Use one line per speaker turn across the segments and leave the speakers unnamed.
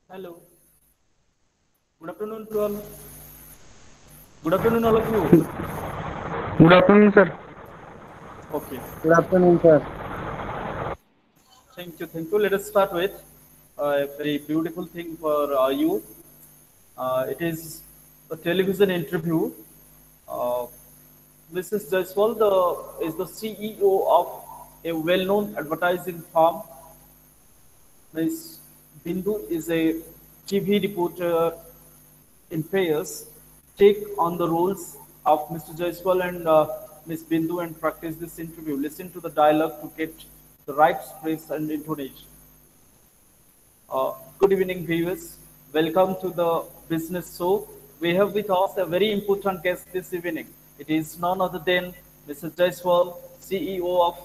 Hello. Good afternoon to all. Good afternoon, all of you.
Good afternoon, sir.
Okay.
Good afternoon, sir.
Thank you. Thank you. Let us start with a very beautiful thing for you. It is a television interview. Uh, Mrs. Jaiswal is the CEO of a well-known advertising firm. Ms. Bindu is a TV reporter in pairs. Take on the roles of Mr. Jaiswal and Ms. Bindu and practice this interview. Listen to the dialogue to get the right phrase and intonation. Good evening, viewers. Welcome to the business show. We have with us a very important guest this evening. It is none other than Mr. Jaiswal, CEO of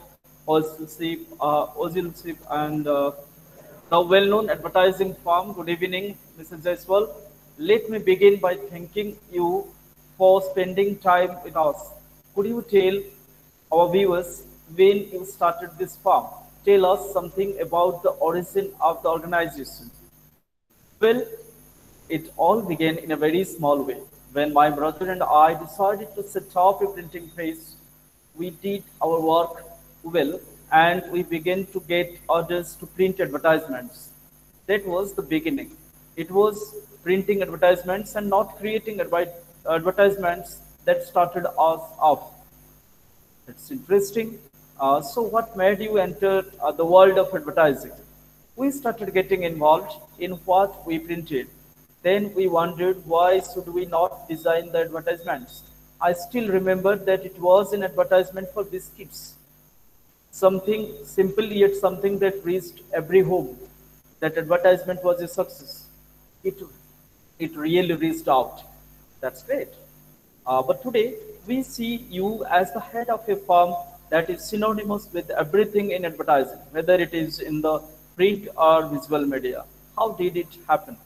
Ozilship and the well-known advertising firm. Good evening, Mr. Jaiswal. Let me begin by thanking you for spending time with us. Could you tell our viewers when you started this firm? Tell us something about the origin of the organization. Well, it all began in a very small way. When my brother and I decided to set up a printing press, we did our work well and we began to get orders to print advertisements. That was the beginning. It was printing advertisements and not creating advertisements that started us off. It's interesting. So, what made you enter the world of advertising? We started getting involved in what we printed. Then we wondered why should we not design the advertisements? I still remember that it was an advertisement for biscuits. Something simple yet something that reached every home. That advertisement was a success. It, it really reached out. That's great. But today, we see you as the head of a firm that is synonymous with everything in advertising, whether it is in the print or visual media. How did it happen?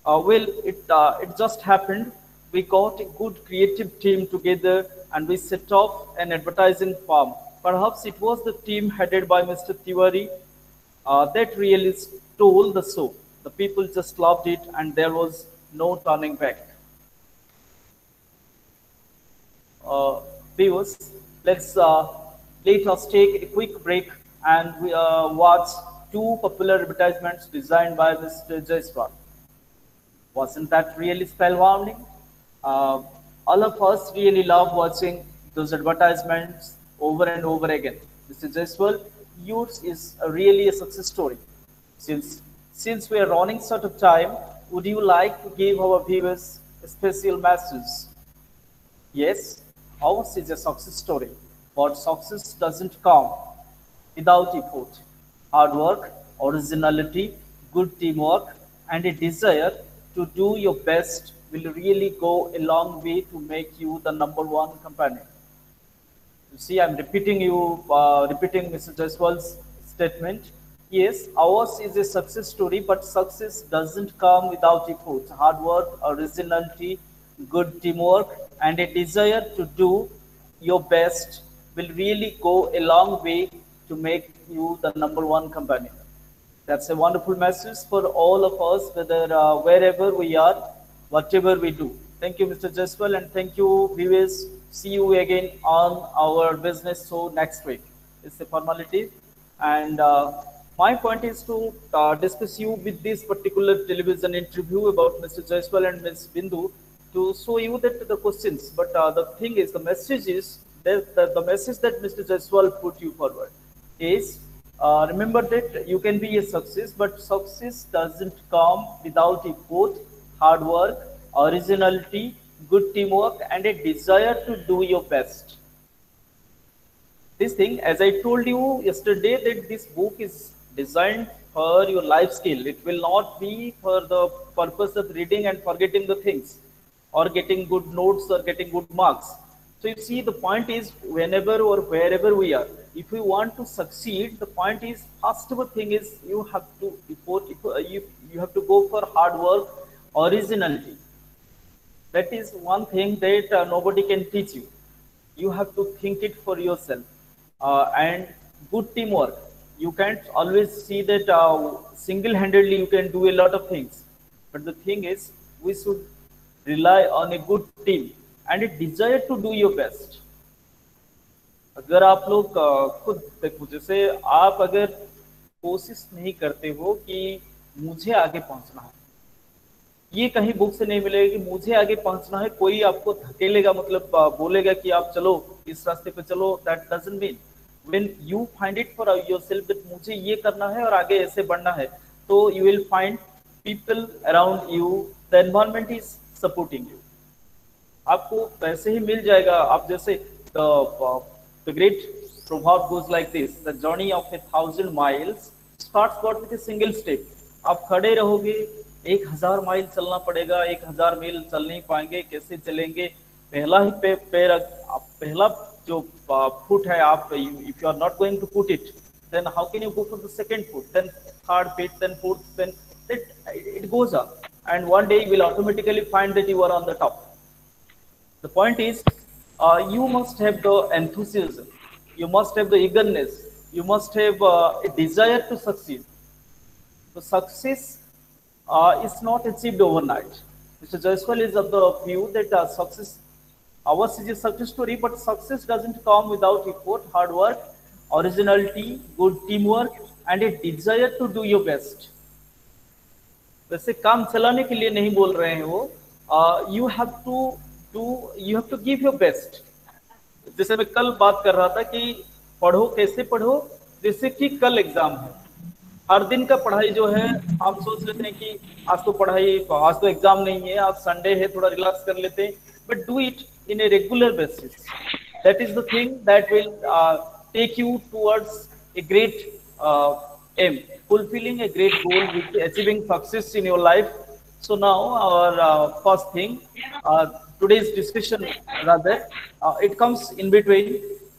It just happened. We got a good creative team together and we set off an advertising firm. Perhaps it was the team headed by Mr. Tiwari that really stole the show. The people just loved it and there was no turning back. uh, Viewers, let us take a quick break and we watch two popular advertisements designed by Mr. Jaiswal. Wasn't that really spellbinding? Uh, all of us really love watching those advertisements over and over again. Mr. Jaiswal, yours is really a success story. Since since we are running short of time, would you like to give our viewers a special message? Yes, ours is a success story, but success doesn't come without effort. Hard work, originality, good teamwork, and a desire to do your best will really go a long way to make you the number one company. You see, I'm repeating Mr. Jaiswal's statement. Yes, ours is a success story, but success doesn't come without effort. Hard work, originality, good teamwork, and a desire to do your best will really go a long way to make you the number one company. That's a wonderful message for all of us, whether wherever we are, whatever we do. Thank you, Mr. Jaswal, and thank you, viewers. See you again on our business show next week. It's a formality, and my point is to discuss you with this particular television interview about Mr. Jaiswal and Ms. Bindu to show you that the questions. But the thing is, the message is that the message that Mr. Jaiswal put you forward is remember that you can be a success, but success doesn't come without effort, hard work, originality, good teamwork, and a desire to do your best. This thing, as I told you yesterday, that this book is designed for your life skill. It will not be for the purpose of reading and forgetting the things or getting good notes or getting good marks. So you see, the point is, whenever or wherever we are, if you want to succeed, the point is, first of all thing is you have to you have to go for hard work, originality. That is one thing that nobody can teach you. You have to think it for yourself, and good teamwork. You can't always see that single-handedly you can do a lot of things, but the thing is we should rely on a good team and a desire to do your best. अगर आप लोग खुद देखो, जैसे आप अगर कोशिश नहीं करते हो कि मुझे आगे पहुंचना है, ये कहीं बुक से नहीं मिलेगा कि मुझे आगे पहुंचना है, कोई आपको धकेलेगा, मतलब बोलेगा कि आप चलो इस रास्ते पे चलो, that doesn't mean. When you find it for yourself that मुझे ये करना है और आगे ऐसे बढ़ना है, तो you will find people around you, the environment is supporting you. आपको पैसे ही मिल जाएगा। आप जैसे the great proverb goes like this, the journey of 1,000 miles starts but with a single step। आप खड़े रहोगे, 1,000 माइल चलना पड़ेगा, 1,000 मील चल नहीं पाएंगे, कैसे चलेंगे? पहला ही पैर पहला जो फुट है, आप if you are not going to put it, then how can you go for the second foot, then third foot, then fourth, then it goes up, and one day you will automatically find that you are on the top. The point is, you must have the enthusiasm, you must have the eagerness, you must have a desire to succeed. So success is not achieved overnight. Mr. Jaiswal is of the view that success, ours is a success story, but success doesn't come without effort, hard work, originality, good teamwork, and a desire to do your best. वैसे काम चलाने के लिए नहीं बोल रहे हैं वो, you have to give your best। जैसे मैं कल बात कर रहा था कि पढ़ो, कैसे पढ़ो, जैसे कि कल एग्जाम है। हर दिन का पढ़ाई जो है, आप सोच लेते हैं कि आज तो पढ़ाई, आज तो एग्जाम नहीं है, आज संडे है, थोड़ा रिलैक्स कर लेते हैं, but do it in a regular basis. That is the thing that will take you towards a great aim, fulfilling a great goal, with achieving success in your life. So now our first thing, today's discussion rather, it comes in between.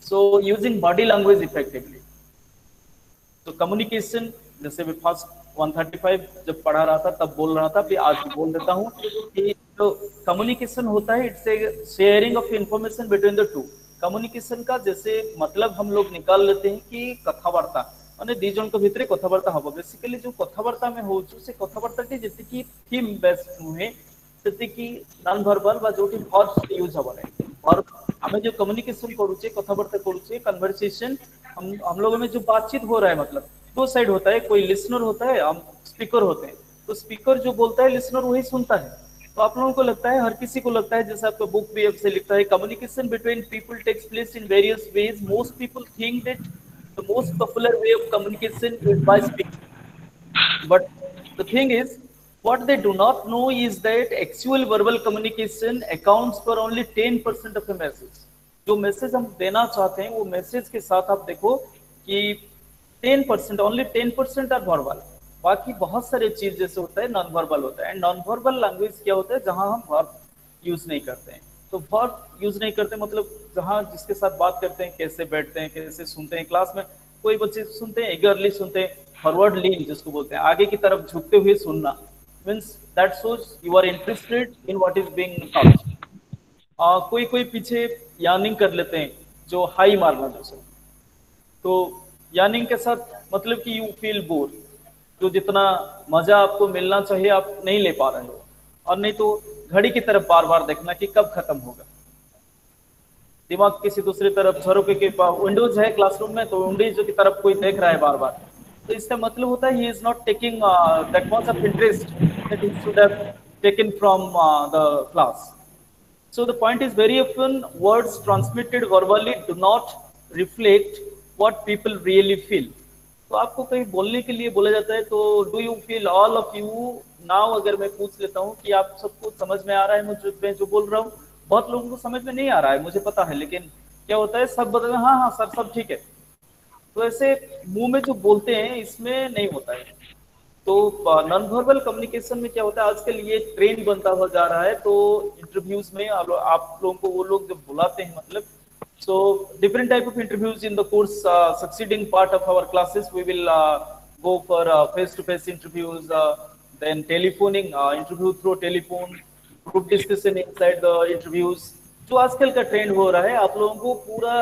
So using body language effectively. तो communication, जैसे मैं first 135 जब पढ़ा रहा था तब बोल रहा था, फिर आज भी बोल देता हूँ कि जो कम्युनिकेशन होता है, it's a sharing of information between the two. Communication का जैसे मतलब हम लोग निकाल लेते हैं कि कथावार्ता, ମାନେ ଦି ଜଣଙ୍କ ଭିତରେ କଥାବାର୍ତ୍ତା ହବ। ବେସିକାଲି ଯୋଉ କଥାବାର୍ତ୍ତା ଆମେ ହଉଛୁ, ସେ କଥାବାର୍ତ୍ତାଟି ଯେତିକି ଥୀମ୍ ବେସ୍ ନୁହେଁ, ସେତିକି ନନ୍ ଭର୍ବାଲ ବା ଯୋଉଠି ଭର୍ବ यूज ହବ ନାହିଁ। और हमें जो कम्युनिकेशन करूचे, कथावार्ता करूचे, कन्वर्सेशन, हम लोगों में जो बातचीत हो रहा है, मतलब दो साइड होता है, कोई लिसनर होता है, हम स्पीकर होते हैं। तो स्पीकर जो बोलता है, लिसनर वही सुनता है। तो आप लोगों को लगता है, हर किसी को लगता है, जैसे आपका बुक भी से लिखता है, communication between people takes place in various ways. Most people think that the most popular way of communication is by speaking, but the thing is, what they do not know is that actual verbal communication accounts for only 10% of the message। जो message हम देना चाहते हैं, वो message के साथ आप देखो कि 10%, ओनली 10% आर वर्बल, बाकी बहुत सारे चीज जैसे होता है नॉन वर्बल होता है। एंड नॉन वर्बल लैंग्वेज क्या होता है, जहां हम वर्ब यूज नहीं करते हैं। तो वर्ब यूज नहीं करते मतलब जहाँ जिसके साथ बात करते हैं, कैसे बैठते हैं, कैसे सुनते हैं। क्लास में कोई बच्चे सुनते हैं, एगरली सुनते हैं, फॉरवर्ड लीन जिसको बोलते हैं, आगे की तरफ झुकते हुए सुनना, means that shows you are interested in what is being taught. कोई कोई पीछे यार्निंग कर लेते हैं, जो हाई मारना जैसे। तो यार्निंग के साथ मतलब कि यू फील बोर, जो जितना मजा आपको मिलना चाहिए आप नहीं ले पा रहे हो। और नहीं तो घड़ी की तरफ बार बार देखना कि कब खत्म होगा, दिमाग किसी दूसरी तरफ, झरोके के विंडोज है क्लासरूम में, तो विंडोज की तरफ कोई देख रहा है बार बार। तो इसका मतलब होता है he is not taking that much of interest that he should have taken from the class. So the point is, very often words transmitted verbally do not reflect what people really feel। तो आपको कहीं बोलने के लिए बोला जाता है, तो do you feel, all of you now, अगर मैं पूछ लेता हूँ कि आप सबको समझ में आ रहा है मैं जो बोल रहा हूँ? बहुत लोगों को समझ में नहीं आ रहा है, मुझे पता है, लेकिन क्या होता है, सब बदल, हाँ हाँ सर सब ठीक है। तो ऐसे मुंह में जो बोलते हैं इसमें नहीं होता है। तो नॉन वर्बल कम्युनिकेशन में क्या होता है, आजकल ये ट्रेंड बनता हुआ जा रहा है। तो इंटरव्यूज में आप लोगों को वो लोग जब बुलाते हैं, मतलब So different type of interviews in the course succeeding part of our classes. We will go for face-to-face interviews, then telephoning interview through telephone, group discussion inside the interviews. जो आजकल का ट्रेंड हो रहा है, आप लोगों को पूरा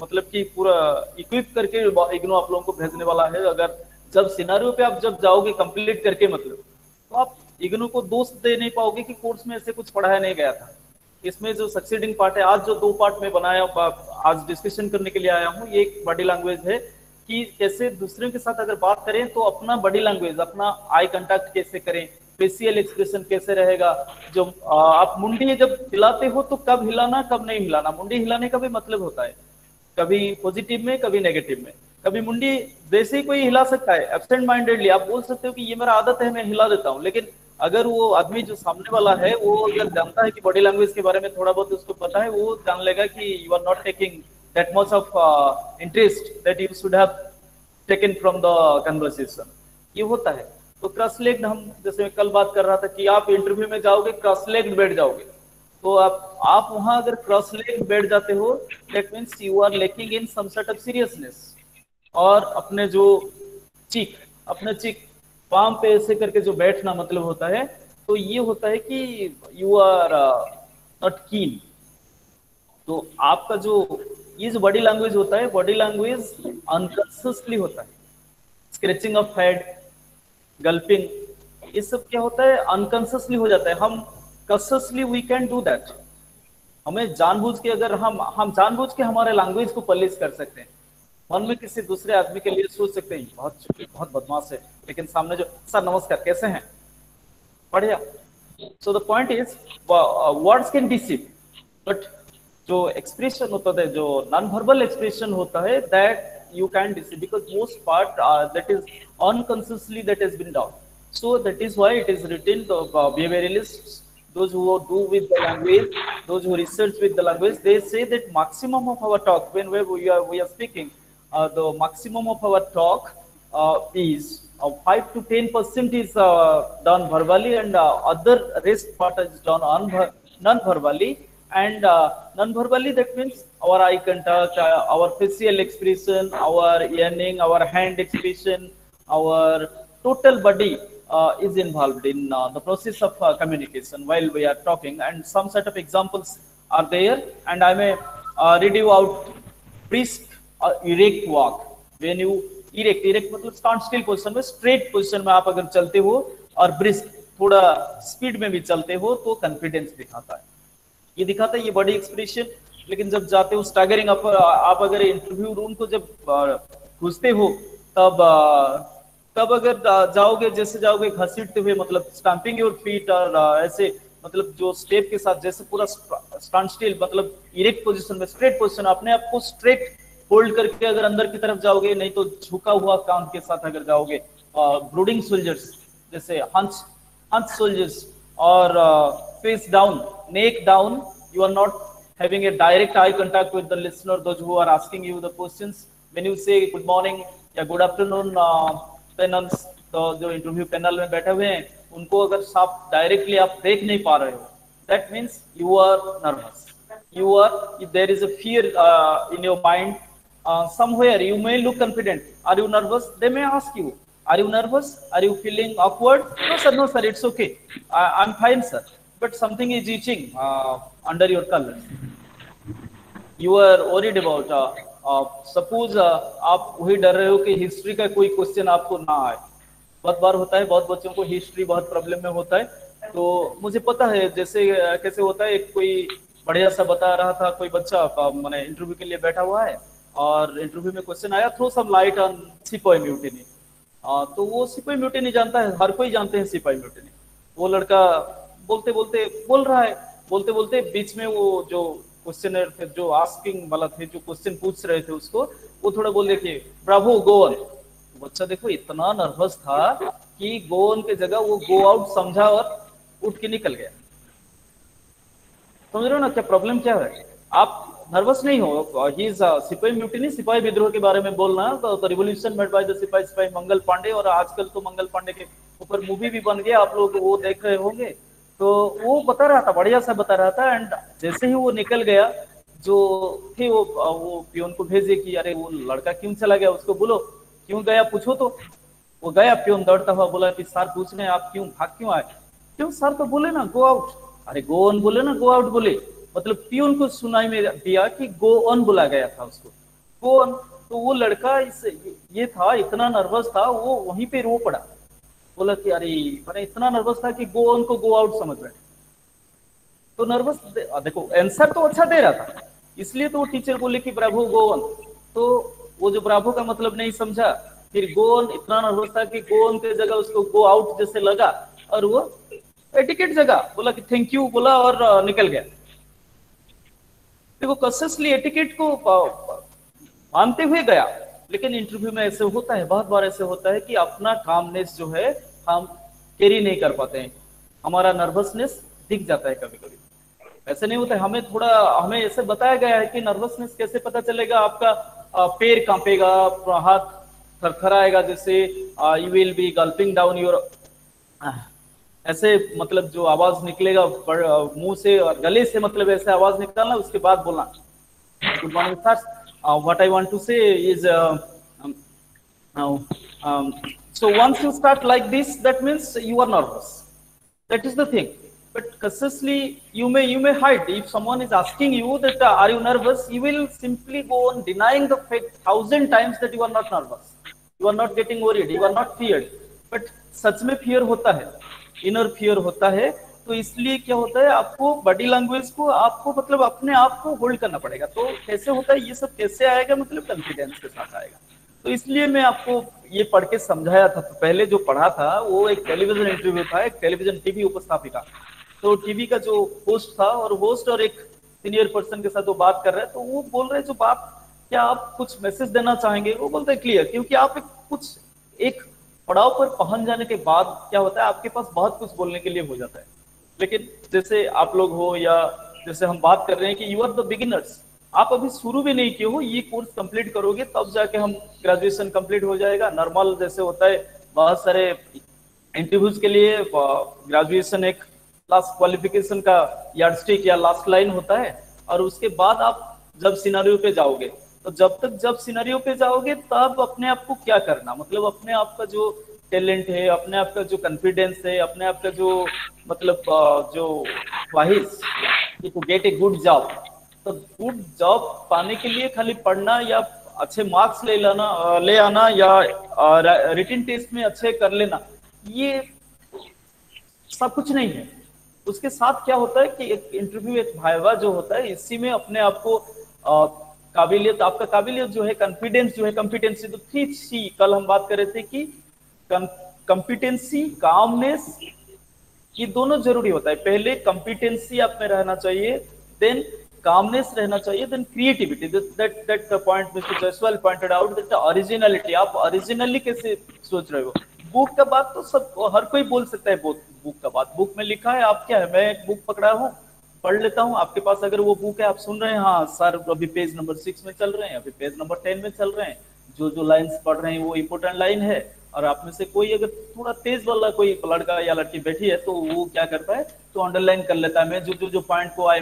मतलब कि पूरा इक्विप करके इग्नू आप लोगों को भेजने वाला है। अगर जब सिनारियो पे आप जब जाओगे कंप्लीट करके मतलब, तो आप इग्नू को दोष दे नहीं पाओगे कि कोर्स में ऐसे कुछ पढ़ाया नहीं गया था। इसमें जो सक्सीडिंग पार्ट है, आज जो 2 पार्ट में बनाया, आज डिस्कशन करने के लिए आया हूँ, ये एक बॉडी लैंग्वेज है कि कैसे दूसरे के साथ अगर बात करें तो अपना बॉडी लैंग्वेज, अपना आई कांटेक्ट कैसे करें, फेशियल एक्सप्रेशन कैसे रहेगा। जो आप मुंडी जब हिलाते हो तो कब हिलाना कब नहीं हिलाना, मुंडी हिलाने का भी मतलब होता है, कभी पॉजिटिव में कभी नेगेटिव में। कभी मुंडी वैसे ही कोई हिला सकता है एब्सेंट माइंडेडली, आप बोल सकते हो कि ये मेरा आदत है मैं हिला देता हूँ, लेकिन अगर वो आदमी जो सामने वाला है वो अगर जानता है कि बॉडी लैंग्वेज के बारे में थोड़ा बहुत उसको पता है, वो जान लेगा कि you are not taking that much of interest that you should have taken from the conversation. ये होता है। तो क्रॉस लेग्ड, हम जैसे मैं कल बात कर रहा था कि आप इंटरव्यू में जाओगे क्रॉस लेग्ड बैठ जाओगे, तो आप वहां अगर क्रॉस लेग्ड बैठ जाते हो, that means you are lacking in some sort of seriousness. और अपने चीक पाम पे ऐसे करके जो बैठना मतलब होता है, तो ये होता है कि यू आर नॉट कीन। तो आपका जो ये जो बॉडी लैंग्वेज होता है, बॉडी लैंग्वेज अनकॉन्शियसली होता है। स्क्रेचिंग ऑफ हेड, गल्पिंग, ये सब क्या होता है, अनकॉन्शियसली हो जाता है। हम consciously we can do that. हमें जानबूझ के, अगर हम जानबूझ के हमारे लैंग्वेज को पॉलिश कर सकते हैं। मन में किसी दूसरे आदमी के लिए सोच सकते हैं बहुत बदमाश है, लेकिन सामने जो सर नमस्कार कैसे हैं, बढ़िया। So the point is words can deceive, but जो एक्सप्रेशन होता है, जो नॉन वर्बल एक्सप्रेशन होता है, that you can deceive because most part that is unconsciously that has been done. So that is why it is written, the behavioralists, those who do with the language, those who research with the language, they say that maximum of our talk, when we are speaking, the maximum of our talk is 5 to 10% is done verbally, and other rest part is done non-verbally. And non-verbally, that means our eye contact, our facial expression, our yearning, our hand expression, our total body is involved in the process of communication while we are talking. And some set of examples are there, and I may read you out. Brisk, erect walk. When you erect मतलब stand still position में, straight position में आप अगर चलते हो, और brisk थोड़ा speed में भी चलते हो, तो कॉन्फिडेंस दिखाता है, ये दिखाता है, ये बॉडी एक्सप्रेशन। लेकिन जब जाते हो स्टैगरिंग, आप अगर इंटरव्यू रूम को जब घुसते हो, तब अगर जाओगे, जैसे जाओगे घसीटते हुए, मतलब स्टैंपिंग योर फीट, और ऐसे मतलब जो स्टेप के साथ, जैसे पूरा स्टैंड स्टिल मतलब इरेक्ट पोजीशन में, स्ट्रेट पोजीशन, अपने आप को स्ट्रेट होल्ड करके अगर अंदर की तरफ जाओगे, नहीं तो झुका हुआ कान के साथ अगर जाओगे, ब्रूडिंग सोल्जर्स जैसे हंस सोल्जर्स, और face down, neck down, you are not having a direct eye contact with the listener, those who are asking you the questions. When you say good morning या good afternoon, panels, तो जो interview panel में बैठे हुए हैं, उनको अगर साफ डायरेक्टली आप देख नहीं पा रहे हो, that means you are nervous. If there is a fear in your mind, somewhere you may look confident. Are you nervous? They may ask you, are you nervous? Are you feeling awkward? No sir, it's okay. I'm fine sir. But something is itching under your collar. You are worried about, suppose आप वही डर रहे हो कि history का कोई question आपको ना आए। बहुत बार होता है, बहुत बच्चों को हिस्ट्री बहुत प्रॉब्लम में होता है। तो मुझे पता है जैसे कैसे होता है, कोई बढ़िया सा बता रहा था, कोई बच्चा मैंने इंटरव्यू के लिए बैठा हुआ है, और इंटरव्यू में क्वेश्चन आया, थ्रो सम लाइट ऑन सिपाही म्यूटिनी। तो वो सिपाही म्यूटिनी जानता है, हर कोई जानते हैं सिपाही म्यूटिनी। वो लड़का बोलते बोलते बीच में वो जो क्वेश्चनर थे, जो आस्किंग वाला थे, जो क्वेश्चन पूछ रहे थे उसको, वो थोड़ा बोल देखे ब्रावो गो ऑन। बच्चा देखो इतना नर्वस था कि गो ऑन के जगह वो गो आउट समझा और उठ के निकल गया। समझ रहे हो ना क्या प्रॉब्लम क्या है? आप नर्वस नहीं हो। ही इज सिपाही म्यूटिनी, सिपाही विद्रोह के बारे में बोलना, तो रिवोल्यूशन मेड बाय द सिपाही मंगल पांडे, और आजकल तो मंगल पांडे के ऊपर मूवी भी बन गया, आप लोग वो देख रहे होंगे। तो वो बता रहा था, बढ़िया सा बता रहा था, एंड जैसे ही वो निकल गया, जो थे वो पियोन को भेजे कि अरे वो लड़का क्यों चला गया, उसको बोलो क्यों गया पूछो तो। वो गया, पियोन दौड़ता हुआ बोला कि सर पूछ रहे हैं आप क्यों भाग क्यों आए। क्यों सर तो बोले ना गो आउट, अरे गो ऑन बोले ना गो आउट बोले। मतलब पियोन को सुनाई में दिया कि गो ऑन बोला गया था उसको, गो ऑन। तो वो लड़का इस ये था, इतना नर्वस था, वो वहीं पे रो पड़ा। बोला कि अरे मैंने इतना नर्वस था कि गो ऑन को गो आउट समझ रहे। तो नर्वस देखो आंसर तो अच्छा दे रहा था, इसलिए तो वो टीचर बोले कि ब्रावो गो ऑन। तो वो जो ब्रावो का मतलब नहीं समझा, फिर गो ऑन इतना नर्वस था कि गो ऑन की जगह उसको गो आउट जैसे लगा, और वो एटिकेट जगह बोला कि थैंक यू बोला और निकल गया। देखो कॉन्शियसली एटिकेट को मानते हुए गया, लेकिन इंटरव्यू में ऐसे होता है, बहुत बार ऐसे होता है कि अपना कामनेस जो है हम कैरी नहीं कर पाते हैं, हमारा नर्वसनेस दिख जाता है कभी कभी। ऐसे नहीं होता है, हमें थोड़ा हमें ऐसे बताया गया है कि नर्वसनेस कैसे पता चलेगा, आपका पैर कांपेगा, हाथ थरथराएगा, जैसे you will be गल्पिंग down your, ऐसे मतलब जो आवाज निकलेगा मुंह से और गले से, मतलब ऐसे आवाज निकालना, उसके बाद बोलना good morning sir, what I want to say is so once you start like this, that means you are nervous. That is the thing. But consciously you may hide. If someone is asking you that are you nervous, you will simply go on denying the fact 1,000 times that you are not nervous, you are not getting worried, you are not feared. But सच में fear होता है, inner fear होता है। तो इसलिए क्या होता है, आपको बॉडी लैंग्वेज को आपको मतलब अपने आप को होल्ड करना पड़ेगा। तो कैसे होता है ये सब, कैसे आएगा, मतलब कॉन्फिडेंस के साथ आएगा। तो इसलिए मैं आपको ये पढ़ के समझाया था। तो पहले जो पढ़ा था वो एक टेलीविजन इंटरव्यू था, एक टेलीविजन टीवी उपस्थापिका। तो टीवी का जो होस्ट था, और होस्ट और एक सीनियर पर्सन के साथ वो बात कर रहे हैं, तो वो बोल रहे हैं जो बात, क्या आप कुछ मैसेज देना चाहेंगे। वो बोलते हैं क्लियर, क्योंकि आप एक पड़ाव पर पहुंच जाने के बाद क्या होता है, आपके पास बहुत कुछ बोलने के लिए हो जाता है। लेकिन जैसे आप लोग हो, या जैसे हम बात कर रहे हैं कि यू आर द बिगिनर्स, आप अभी शुरू भी नहीं किए हो, ये कोर्स कंप्लीट करोगे तब जाके हम ग्रेजुएशन कंप्लीट हो जाएगा। नॉर्मल जैसे होता है बहुत सारे इंटरव्यूज के लिए ग्रेजुएशन एक लास्ट क्वालिफिकेशन का यार्डस्टिक या लास्ट लाइन होता है। और उसके बाद आप जब सिनेरियो पे जाओगे, तो जब सिनेरियो पे जाओगे तब अपने आप को क्या करना, मतलब अपने आप का जो टैलेंट है, अपने आप का जो कॉन्फिडेंस है, अपने आप का जो मतलब जो ख्वाहिश to get a good job. तो गुड जॉब पाने के लिए खाली पढ़ना या अच्छे मार्क्स ले आना या रिटन टेस्ट में अच्छे कर लेना, ये सब कुछ नहीं है। उसके साथ क्या होता है कि एक इंटरव्यू, एक वाइवा जो होता है, इसी में अपने आप को काबिलियत, आपका काबिलियत जो है, कॉन्फिडेंस जो है, कॉम्पिटेंसी, तो 3C कल हम बात कर रहे थे कि कॉम्पिटेंसी, कामनेस, ये दोनों जरूरी होता है। पहले कॉम्पिटेंसी आप में रहना चाहिए, देन कामनेस रहना चाहिए, then creativity. That point mister Jaiswal pointed out, that originality, आप ओरिजिनली कैसे सोच रहे हो। बुक का बात तो सब हर कोई बोल सकता है, बुक का बात बुक में लिखा है, आप क्या है, मैं एक बुक पकड़ा हूँ, पढ़ लेता हूँ। आपके पास अगर वो बुक है, आप सुन रहे हैं, हाँ सर अभी पेज नंबर 6 में चल रहे हैं, अभी पेज नंबर 10 में चल रहे हैं, जो लाइंस पढ़ रहे हैं वो इंपोर्टेंट लाइन है। और आप में से कोई अगर थोड़ा तेज वाला कोई लड़का या लड़की बैठी है, तो वो क्या करता है, तो अंडरलाइन कर लेता है। मैं जो पॉइंट को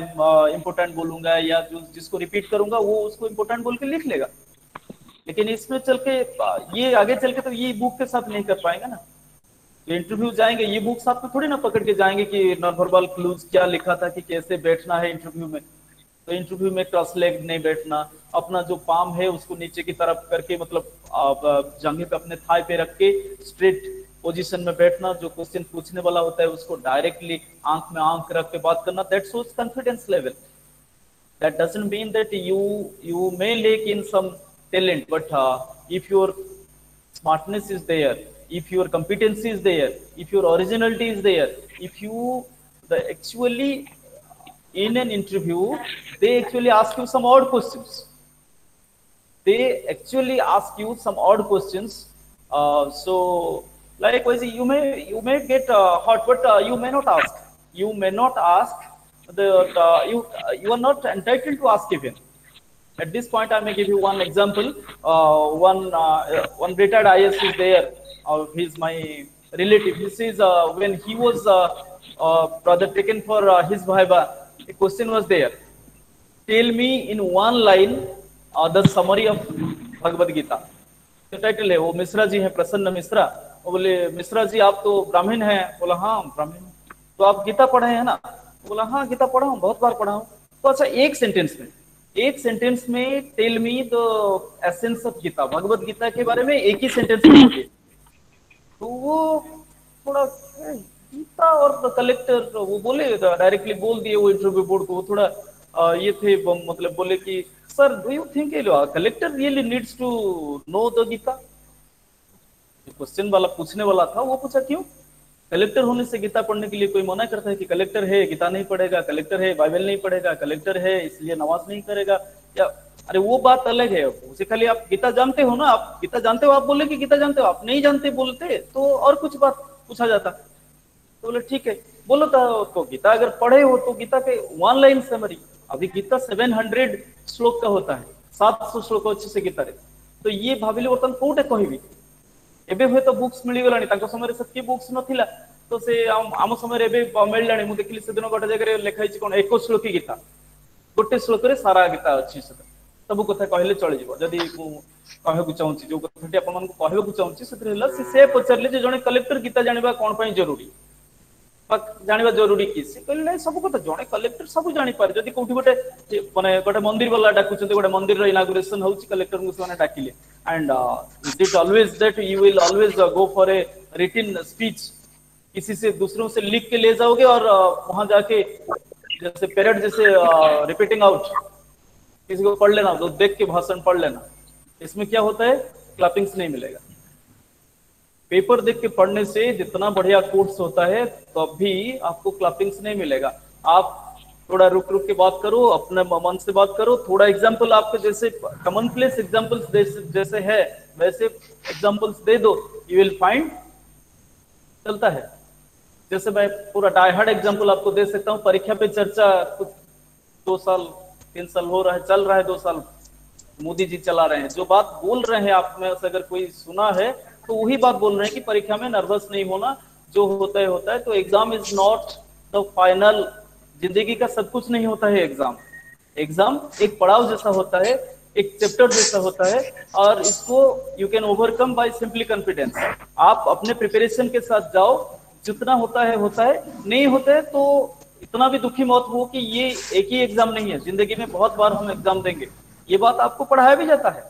इंपोर्टेंट बोलूंगा या जिसको रिपीट करूंगा, वो उसको इंपोर्टेंट बोल के लिख लेगा। लेकिन इसमें चल के ये आगे चल के तो ये बुक के साथ नहीं कर पाएंगे ना। तो इंटरव्यू जाएंगे, ये बुक साथ में थोड़ी ना पकड़ के जाएंगे कि नॉन वर्बल क्लूज क्या लिखा था, कि कैसे बैठना है इंटरव्यू में। तो इंटरव्यू में क्रॉस लेग नहीं बैठना, अपना जो पाम है उसको नीचे की तरफ करके, मतलब जंघे पे अपने थाई पे रख के स्ट्रेट पोजीशन में बैठना। जो क्वेश्चन पूछने वाला होता है उसको डायरेक्टली आंख में आंख रख के बात करना। That shows confidence level. That doesn't mean that you may lack in some talent, but if your smartness is there, if your competency is there, if your originality is there, if you actually in an interview they actually ask you some odd questions, so likewise you may get hot, but you may not ask you are not entitled to ask even. At this point, I may give you one example. One retired IS is there. He's my relative. He says when he was brother taken for his viva, a question was there. Tell me in one line the summary of Bhagavad Gita. जो title है वो मिश्रा जी हैं, प्रसन्न मिश्रा। वो बोले मिश्रा जी आप तो ब्राह्मण हैं। बोला हाँ ब्राह्मण। तो आप गीता पढ़े हैं ना? बोला हाँ गीता पढ़ा हूँ, बहुत बार पढ़ा हूँ। तो अच्छा एक सेंटेंस में tell me the essence of Gita, Bhagavad Gita के बारे में एक ही सेंटेंस में बोलिए। तो वो थोड़ा गीता और कलेक्टर वो बोले, डायरेक्टली बोल दिए वो इंटरव्यू बोर्ड को। वो थोड़ा ये थे, मतलब बोले कि sir do you think collector really needs to know the Gita? Question वाला पूछने वाला था वो पूछा क्यों? कलेक्टर होने से गीता पढ़ने के लिए कोई मना करता है कि कलेक्टर है गीता नहीं पढ़ेगा, कलेक्टर है बाइबल नहीं पढ़ेगा, कलेक्टर है इसलिए नमाज नहीं करेगा? या अरे वो बात अलग है। उसे खाली आप गीता जानते हो ना, आप गीता जानते हो, आप बोले कि गीता जानते हो। आप नहीं जानते बोलते तो और कुछ बात पूछा जाता। तो बोले ठीक है बोलो तो गीता अगर पढ़े हो तो गीता के वन लाइन समरी। अभी गीता 700 श्लोक का होता है, 700 श्लोक अच्छे से गीता रे। तो ये भाविले बर्तमान कोटे कहबी एबे हुए तो बुक्स मिली गलानी, ताको समय सत्य बुक्स नथिला। तो से आम समय एबे मिललानी। मु देखली से दिन गोटे जगह लिखा है कोन 21 श्लोकी गीता, गोटे श्लोक रे सारा गीता अच्छी से सब कथा कहले चली जिवो। जदी मु कहबो चाहूची जो कथाटी आपन मन को कहबो चाहूची से से पचारले जे जने कलेक्टर गीता जानिबा कोन पई जरूरी, जानिबा जरूरी कि से कहले नै सब कथा जने कलेक्टर सब जानि पारे। जदी कोठी गोटे माने गोटे मंदिर वाला डाकुचते, गोटे मंदिर रो इनागुरेशन होउची, कलेक्टर को से डाकिले and is it always that you will always go for a written speech? किसी से दूसरों से लिख के ले जाओगे और वहां जाके जैसे पेरेड जैसे रिपीटिंग आउट किसी को पढ़ लेना, तो देख के भाषण पढ़ लेना। इसमें क्या होता है? क्लैपिंग्स नहीं मिलेगा। पेपर देख के पढ़ने से जितना बढ़िया कोर्स होता है तो भी आपको क्लैपिंग्स नहीं मिलेगा। आप थोड़ा रुक रुक के बात करो, अपने मन से बात करो, थोड़ा एग्जाम्पल आपके जैसे कॉमन प्लेस एग्जाम्पल्स जैसे है वैसे एग्जाम्पल्स दे दो, यू विल फाइंड चलता है। जैसे मैं पूरा डायहार्ड एग्जाम्पल आपको दे सकता हूँ। परीक्षा पे चर्चा कुछ 2 साल 3 साल हो रहा है, चल रहा है, 2 साल मोदी जी चला रहे हैं। जो बात बोल रहे हैं आप में से अगर कोई सुना है तो वही बात बोल रहे हैं कि परीक्षा में नर्वस नहीं होना, जो होता है होता है। तो exam is not the final, जिंदगी का सब कुछ नहीं होता है एग्जाम। एग्जाम एक पड़ाव जैसा होता है, एक चैप्टर जैसा होता है, और इसको you can overcome by simply confidence. आप अपने प्रिपरेशन के साथ जाओ, जितना होता है होता है, नहीं होता है तो इतना भी दुखी मत हो कि ये एक ही एग्जाम नहीं है, जिंदगी में बहुत बार हम एग्जाम देंगे। ये बात आपको पढ़ाया भी जाता है,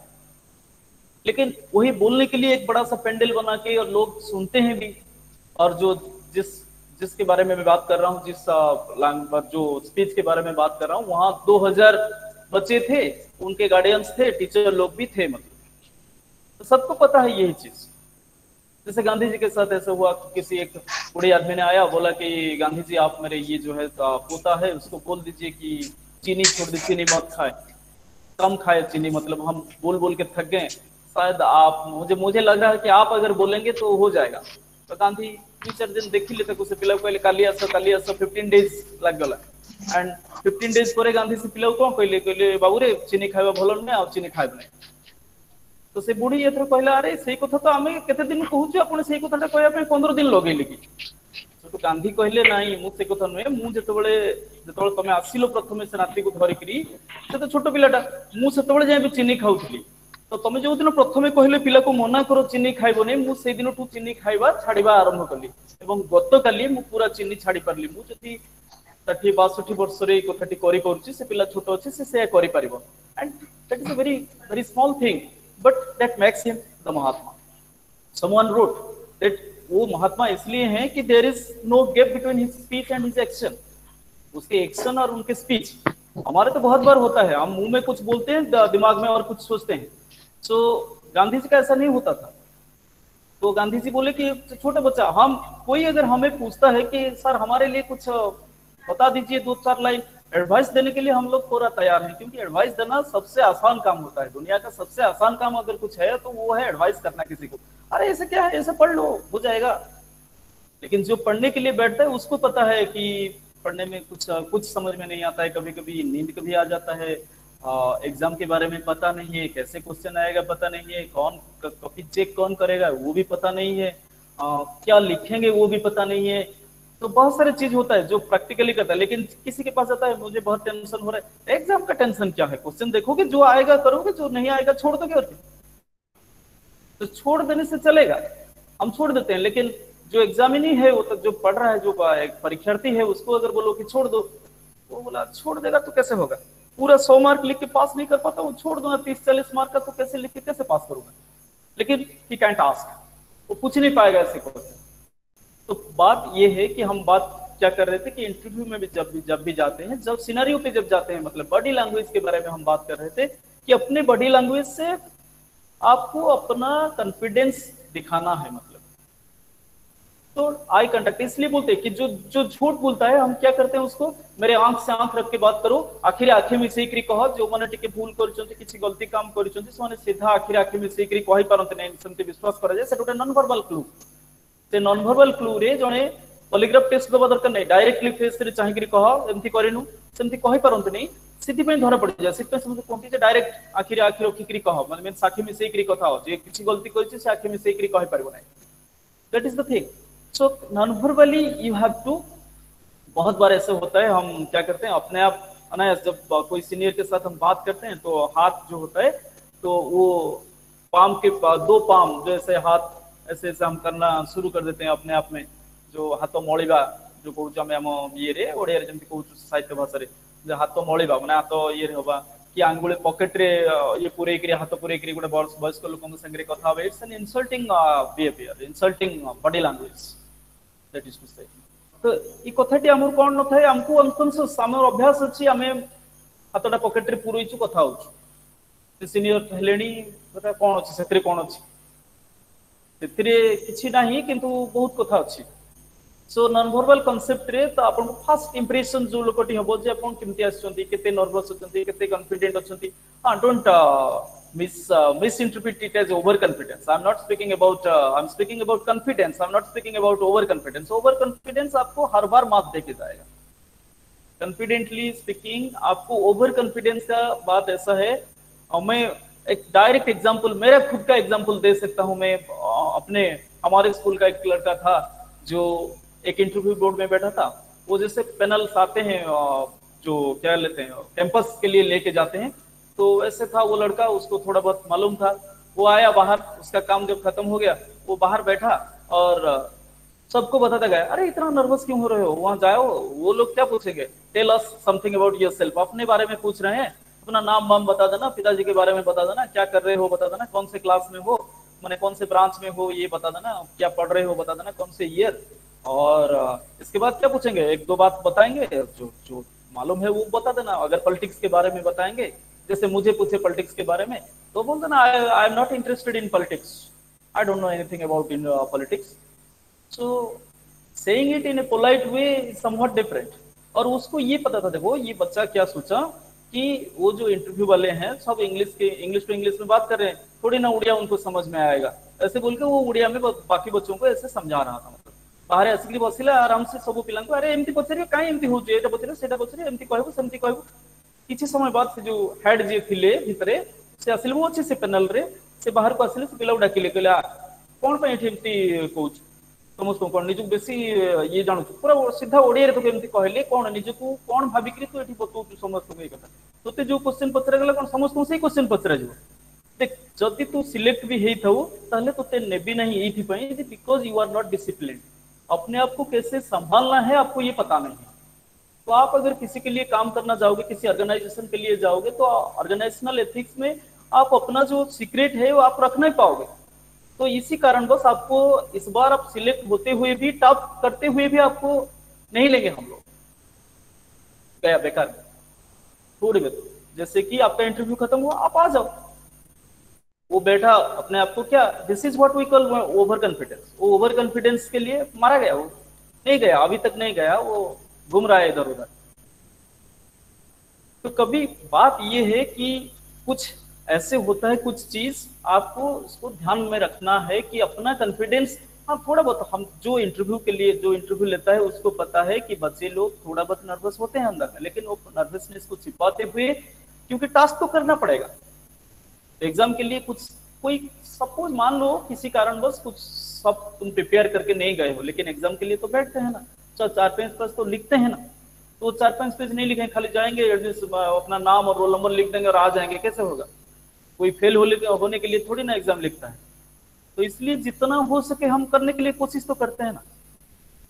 लेकिन वही बोलने के लिए एक बड़ा सा पेंडल बना के और लोग सुनते हैं भी। और जो जिसके बारे में मैं बात कर रहा हूँ, जो स्पीच के बारे में बात कर रहा हूँ, वहां 2000 बच्चे थे, उनके गार्डियंस थे, टीचर लोग भी थे। मतलब तो सबको पता है यही चीज। जैसे गांधी जी के साथ ऐसा हुआ, किसी एक बूढ़े आदमी ने आया, बोला कि गांधी जी आप मेरे ये जो है पोता है उसको बोल दीजिए कि चीनी छोड़ दी, चीनी मत खाए, कम खाए चीनी। मतलब हम बोल बोल के थक गए, शायद आप मुझे लग रहा है कि आप अगर बोलेंगे तो हो जाएगा। तो गांधी 2-4 दिन देखी लेते उसे पिलाऊ कहले काली आस 15 डेज लग गला। एंड 15 डेज पर गांधी से पिलाऊ कौन कहले बाबू रे चीनी खाଇବା ଭଲ ନୁହେଁ ଆଉ चीनी खाइब नहीं। तो से बुढ़ी एथर कहला अरे सही कथा तो आमे केते दिन कहूछु, आपण सही कथाटा कहया पे 15 दिन लगेली कि? तो गांधी कहले नाही मु से कथा नुहे, मु जेतबळे तमे आसिलो प्रथमे से राती को धरि करी, से तो छोट पिलाटा, मु सेतबळे जाय भी चीनी खाउथली। तो तमे जो दिन प्रथमे कहले पिला को मना करो चीनी खाइबो नै, मु से दिन टू चीनी खाइबा छाड़ीबा आरंभ कली एवं गतकाली मु पूरा चीनी छाड़ी परली। मु जति 60-62 वर्ष रे कथाटी करी करूची, से पिला छोट अछि से करि परिबो। And that is a very very small thing, but that makes him the Mahatma. Someone wrote that वो महात्मा इसलिए हैं कि there is no gap between his speech and his action. उसके एक्शन और उनके स्पीच। हमारे तो बहुत बार होता है, हम मुंह में कुछ बोलते हैं, दिमाग में और कुछ सोचते हैं। सो गांधी जी का ऐसा नहीं होता था। तो गांधी जी बोले कि छोटे बच्चा, हम कोई अगर हमें पूछता है कि सर हमारे लिए कुछ बता दीजिए 2-4 लाइन, एडवाइस देने के लिए हम लोग पूरा तैयार हैं, क्योंकि एडवाइस देना सबसे आसान काम होता है। दुनिया का सबसे आसान काम अगर कुछ है तो वो है एडवाइस करना किसी को। अरे ऐसे क्या है, ऐसे पढ़ लो हो जाएगा। लेकिन जो पढ़ने के लिए बैठता है उसको पता है कि पढ़ने में कुछ समझ में नहीं आता है, कभी कभी नींद कभी आ जाता है, एग्जाम के बारे में पता नहीं है, कैसे क्वेश्चन आएगा पता नहीं है, कौन कॉपी चेक कौन करेगा वो भी पता नहीं है, क्या लिखेंगे वो भी पता नहीं है। तो बहुत सारी चीज होता है जो प्रैक्टिकली करता है, लेकिन किसी के पास आता है मुझे बहुत टेंशन हो रहा है, एग्जाम का टेंशन क्या है, क्वेश्चन देखोगे, जो आएगा करोगे, जो नहीं आएगा छोड़ दोगे, और तो छोड़ देने से चलेगा, हम छोड़ देते हैं। लेकिन जो एग्जामिनी है, वो तो जो पढ़ रहा है, जो एक परीक्षार्थी है, उसको अगर बोलो कि छोड़ दो, वो बोला छोड़ देगा तो कैसे होगा, पूरा 100 मार्क लिख के पास नहीं कर पाता हूँ, छोड़ दूंगा 30-40 मार्क का, तो कैसे लिख के कैसे पास करूंगा। लेकिन ही कैंट आस्क, वो पूछ नहीं पाएगा ऐसे क्वेश्चन। तो बात ये है कि हम बात क्या कर रहे थे कि इंटरव्यू में भी जब भी जाते हैं, जब सिनेरियो पे जब जाते हैं, मतलब बॉडी लैंग्वेज के बारे में हम बात कर रहे थे कि अपने बॉडी लैंग्वेज से आपको अपना कॉन्फिडेंस दिखाना है। मतलब तो आई कांटेक्ट इसलिए बोलते हैं कि जो जो झूठ बोलता है, हम क्या करते हैं उसको, मेरे आंख से आंख रख के बात करो, आखिर आंखें मिसेइकरी कह, जो मैंने टिके भूल करछन्ती, किसी गलती काम करछन्ती, से सीधा आखिर आंखें मिसेइकरी कहि पारंते नहीं, सेमती विश्वास करा जाए, सेटा नॉन वर्बल क्लू। से नॉन वर्बल क्लू रे जने पॉलीग्राफ टेस्ट दबा दरकार नहीं, डायरेक्टली फेस रे चाहिकरी कह, एमती करिनु, सेमती कहि पारंते नहीं, सिद्धि पे धरा पड़ जाए, सिद्धि पे समझ कोंती जे डायरेक्ट आखिर आखिर रखिकरी कह, माने मेन साखी मिसेइकरी कथा हो, जे किसी गलती करछि से आखि मिसेइकरी कहि पारबो नहीं। That is the thing. So non verbally you have to, बहुत बार ऐसे होता है, हम क्या करते हैं अपने आप अनायास, जब कोई सीनियर के साथ हम बात करते हैं तो हाथ जो होता है, तो वो पाम के दो पाम जैसे हाथ ऐसे ऐसे हम करना शुरू कर देते हैं अपने आप में, जो हाथ मलिबा जो कहूँ आम ये रे ओडिया जमी कहूँ साहित्य भाषा जो हाथ मलिबा माने हाथ ये हवा कि आंगुली पॉकेट रे ये पूरे हाथ पूरे गोटे वयस्क लोक संगे कथा, it's an insulting behaviour, insulting body language, that is to say. तो ये कथाटी आमर कौन न थाए, आमको अनकॉन्शियस आम अभ्यास अच्छी, आम हाथटा पॉकेट रे पुरईचु कथा होचु, सीनियर हेलेनी कौन अच्छी से कौन अच्छी किसी ना किंतु बहुत कथा अच्छी। सो नॉन वर्बल कॉन्सेप्ट रे तो आपन फर्स्ट इंप्रेशन जो लोकटी हबो जे आपन केमती आछंती, केते नर्वस होचंती, केते कॉन्फिडेंट होचंती, don't misinterpret it as overconfidence. I'm not speaking about I'm speaking about confidence. I'm not speaking about overconfidence. Overconfidence आपको हर बार मार्क देके जाएगा। कॉन्फिडेंटली स्पीकिंग आपको ओवर कॉन्फिडेंस का बात ऐसा है, मैं एक डायरेक्ट एग्जांपल, मेरा खुद का एग्जांपल दे सकता हूं। मैं अपने हमारे स्कूल का एक लड़का था जो एक इंटरव्यू बोर्ड में बैठा था, वो जैसे पैनल्स आते हैं जो क्या लेते हैं कैंपस के लिए लेके जाते हैं, तो ऐसे था वो लड़का, उसको थोड़ा बहुत मालूम था, वो आया बाहर, उसका काम जब खत्म हो गया वो बाहर बैठा और सबको बताता गया, अरे इतना नर्वस क्यों हो रहे हो, वहां जाओ, वो लोग क्या पूछेंगे, tell us something about yourself, अपने बारे में पूछ रहे हैं, अपना नाम वाम बता देना, पिताजी के बारे में बता देना, क्या कर रहे हो बता देना, कौन से क्लास में हो, मैंने कौन से ब्रांच में हो ये बता देना, क्या पढ़ रहे हो बता देना, कौन से ईयर, और इसके बाद क्या पूछेंगे, एक दो बात बताएंगे, जो जो मालूम है वो बता देना। अगर पॉलिटिक्स के बारे में बताएंगे, जैसे मुझे पूछे पॉलिटिक्स के बारे में, तो बोल देना I am not interested in politics, I don't know anything about in politics. So saying it in A polite way is somewhat different. और उसको ये पता था, देखो ये बच्चा क्या सोचा कि वो जो इंटरव्यू वाले हैं सब इंग्लिश टू इंग्लिश में बात कर रहे हैं, थोड़ी ना उड़िया उनको समझ में आएगा, ऐसे बोल के वो उड़िया में बाकी बच्चों को ऐसे समझा रहा था। मतलब बाहर आसिक बसिला आराम से सब पिला, अरे एमती पचारे कहीं एमती हो पचारे से पचारे एमती कहबू सेमती कहबू। किसी समय बाद से जो हेड जी थिले भितरे से आसिले, वो अच्छे से पैनल रे से बाहर को आसिले, से पिला डाकिले, कहले कौन पे एमती कहूँ समस्त कौन निजक बेसी ये जानू, पूरा सीधा ओडिया तो केमती कहले कौन निजक कौन भाविक तू ये बतौ समस्त ये कथा, तोते जो क्वेश्चन पचरा गला कौन समस्त से क्वेश्चन पचरा जो देख, जदि तू सिलेक्ट भी हेई थाउ ताहले तोते नेबी नहीं एथि पई because you are not discipline, अपने आप को कैसे संभालना है आपको ये पता नहीं है। तो आप अगर किसी के लिए काम करना जाओगे, किसी ऑर्गेनाइजेशन के लिए जाओगे, तो ऑर्गेनाइजेशनल एथिक्स में आप अपना जो सीक्रेट है वो आप रख नहीं पाओगे। तो इसी कारण बस आपको इस बार आप सिलेक्ट होते हुए भी, टॉप करते हुए भी आपको नहीं लेंगे हम लोग, गया बेकार में थोड़ी बहुत। जैसे कि आपका इंटरव्यू खत्म हुआ, आप आ जाओ, वो बैठा अपने आप को क्या, this is what we call overconfidence. वो ओवर कॉन्फिडेंस के लिए मारा गया, वो नहीं गया, अभी तक नहीं गया, वो घूम रहा है इधर उधर। तो कभी बात ये है कि कुछ ऐसे होता है, कुछ चीज आपको उसको ध्यान में रखना है कि अपना कॉन्फिडेंस, हाँ थोड़ा बहुत, हम जो इंटरव्यू के लिए जो इंटरव्यू लेता है उसको पता है कि बच्चे लोग थोड़ा बहुत नर्वस होते हैं अंदर में, लेकिन वो नर्वसनेस को छिपाते हुए, क्योंकि टास्क तो करना पड़ेगा एग्जाम के लिए। कुछ कोई सपोज मान लो किसी कारणवश कुछ सब तुम प्रिपेयर करके नहीं गए हो, लेकिन एग्जाम के लिए तो बैठते हैं ना, चार पांच पेज तो लिखते हैं ना, तो 4-5 पेज नहीं लिखेंगे, खाली जाएंगे अपना नाम और रोल नंबर लिख देंगे और आ जाएंगे, कैसे होगा? कोई फेल होने के लिए थोड़ी ना एग्जाम लिखता है। तो इसलिए जितना हो सके हम करने के लिए कोशिश तो करते हैं ना।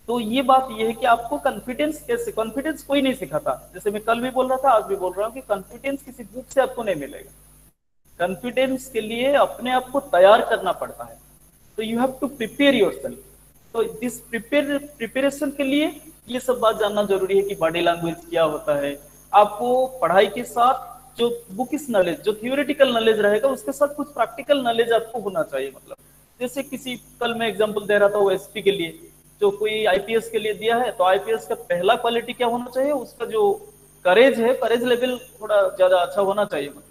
तो ये बात ये है कि आपको कॉन्फिडेंस कैसे, कॉन्फिडेंस कोई नहीं सिखाता, जैसे मैं कल भी बोल रहा था आज भी बोल रहा हूँ कि कॉन्फिडेंस किसी बुक से आपको नहीं मिलेगा। कॉन्फिडेंस के लिए अपने आप को तैयार करना पड़ता है। तो you have to prepare yourself. तो दिस प्रिपरेशन के लिए ये सब बात जानना जरूरी है कि बॉडी लैंग्वेज क्या होता है। आपको पढ़ाई के साथ जो बुकिश नॉलेज, जो थियोरेटिकल नॉलेज रहेगा, उसके साथ कुछ प्रैक्टिकल नॉलेज आपको होना चाहिए। मतलब जैसे किसी, कल मैं एग्जांपल दे रहा था वो एसपी के लिए, जो कोई आईपीएस के लिए दिया है, तो आईपीएस का पहला क्वालिटी क्या होना चाहिए, उसका जो करेज है, करेज लेवल थोड़ा ज्यादा अच्छा होना चाहिए। मतलब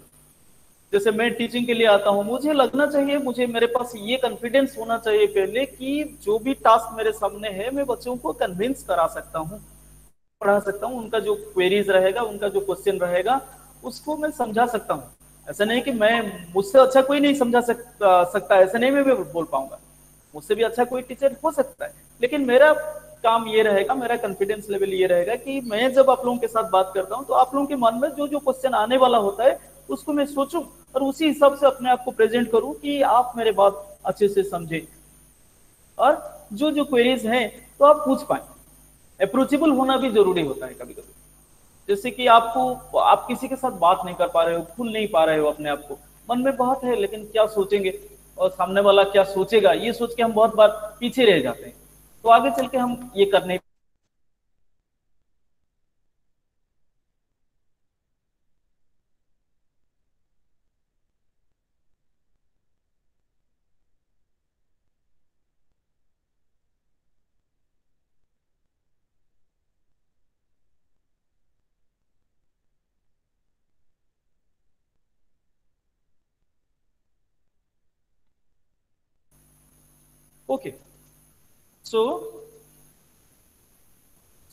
जैसे मैं टीचिंग के लिए आता हूँ, मुझे लगना चाहिए, मुझे मेरे पास ये कॉन्फिडेंस होना चाहिए पहले कि जो भी टास्क मेरे सामने है मैं बच्चों को कन्विंस करा सकता हूँ, पढ़ा सकता हूँ, उनका जो क्वेरीज रहेगा, उनका जो क्वेश्चन रहेगा, उसको मैं समझा सकता हूँ। ऐसा नहीं कि मैं, मुझसे अच्छा कोई नहीं समझा सकता, ऐसा नहीं मैं भी बोल पाऊंगा, मुझसे भी अच्छा कोई टीचर हो सकता है, लेकिन मेरा काम ये रहेगा, मेरा कॉन्फिडेंस लेवल ये रहेगा कि मैं जब आप लोगों के साथ बात करता हूँ तो आप लोगों के मन में जो जो क्वेश्चन आने वाला होता है उसको मैं सोचूं और उसी हिसाब से अपने आप को प्रेजेंट करूं कि आप मेरे बात अच्छे से समझे, और जो जो क्वेरीज हैं तो आप पूछ पाए। अप्रोचेबल होना भी जरूरी होता है कभी कभी। जैसे कि आपको, आप किसी के साथ बात नहीं कर पा रहे हो, खुल नहीं पा रहे हो अपने आप को, मन में बात है लेकिन क्या सोचेंगे और सामने वाला क्या सोचेगा, ये सोच के हम बहुत बार पीछे रह जाते हैं। तो आगे चल के हम ये करने। ओके, सो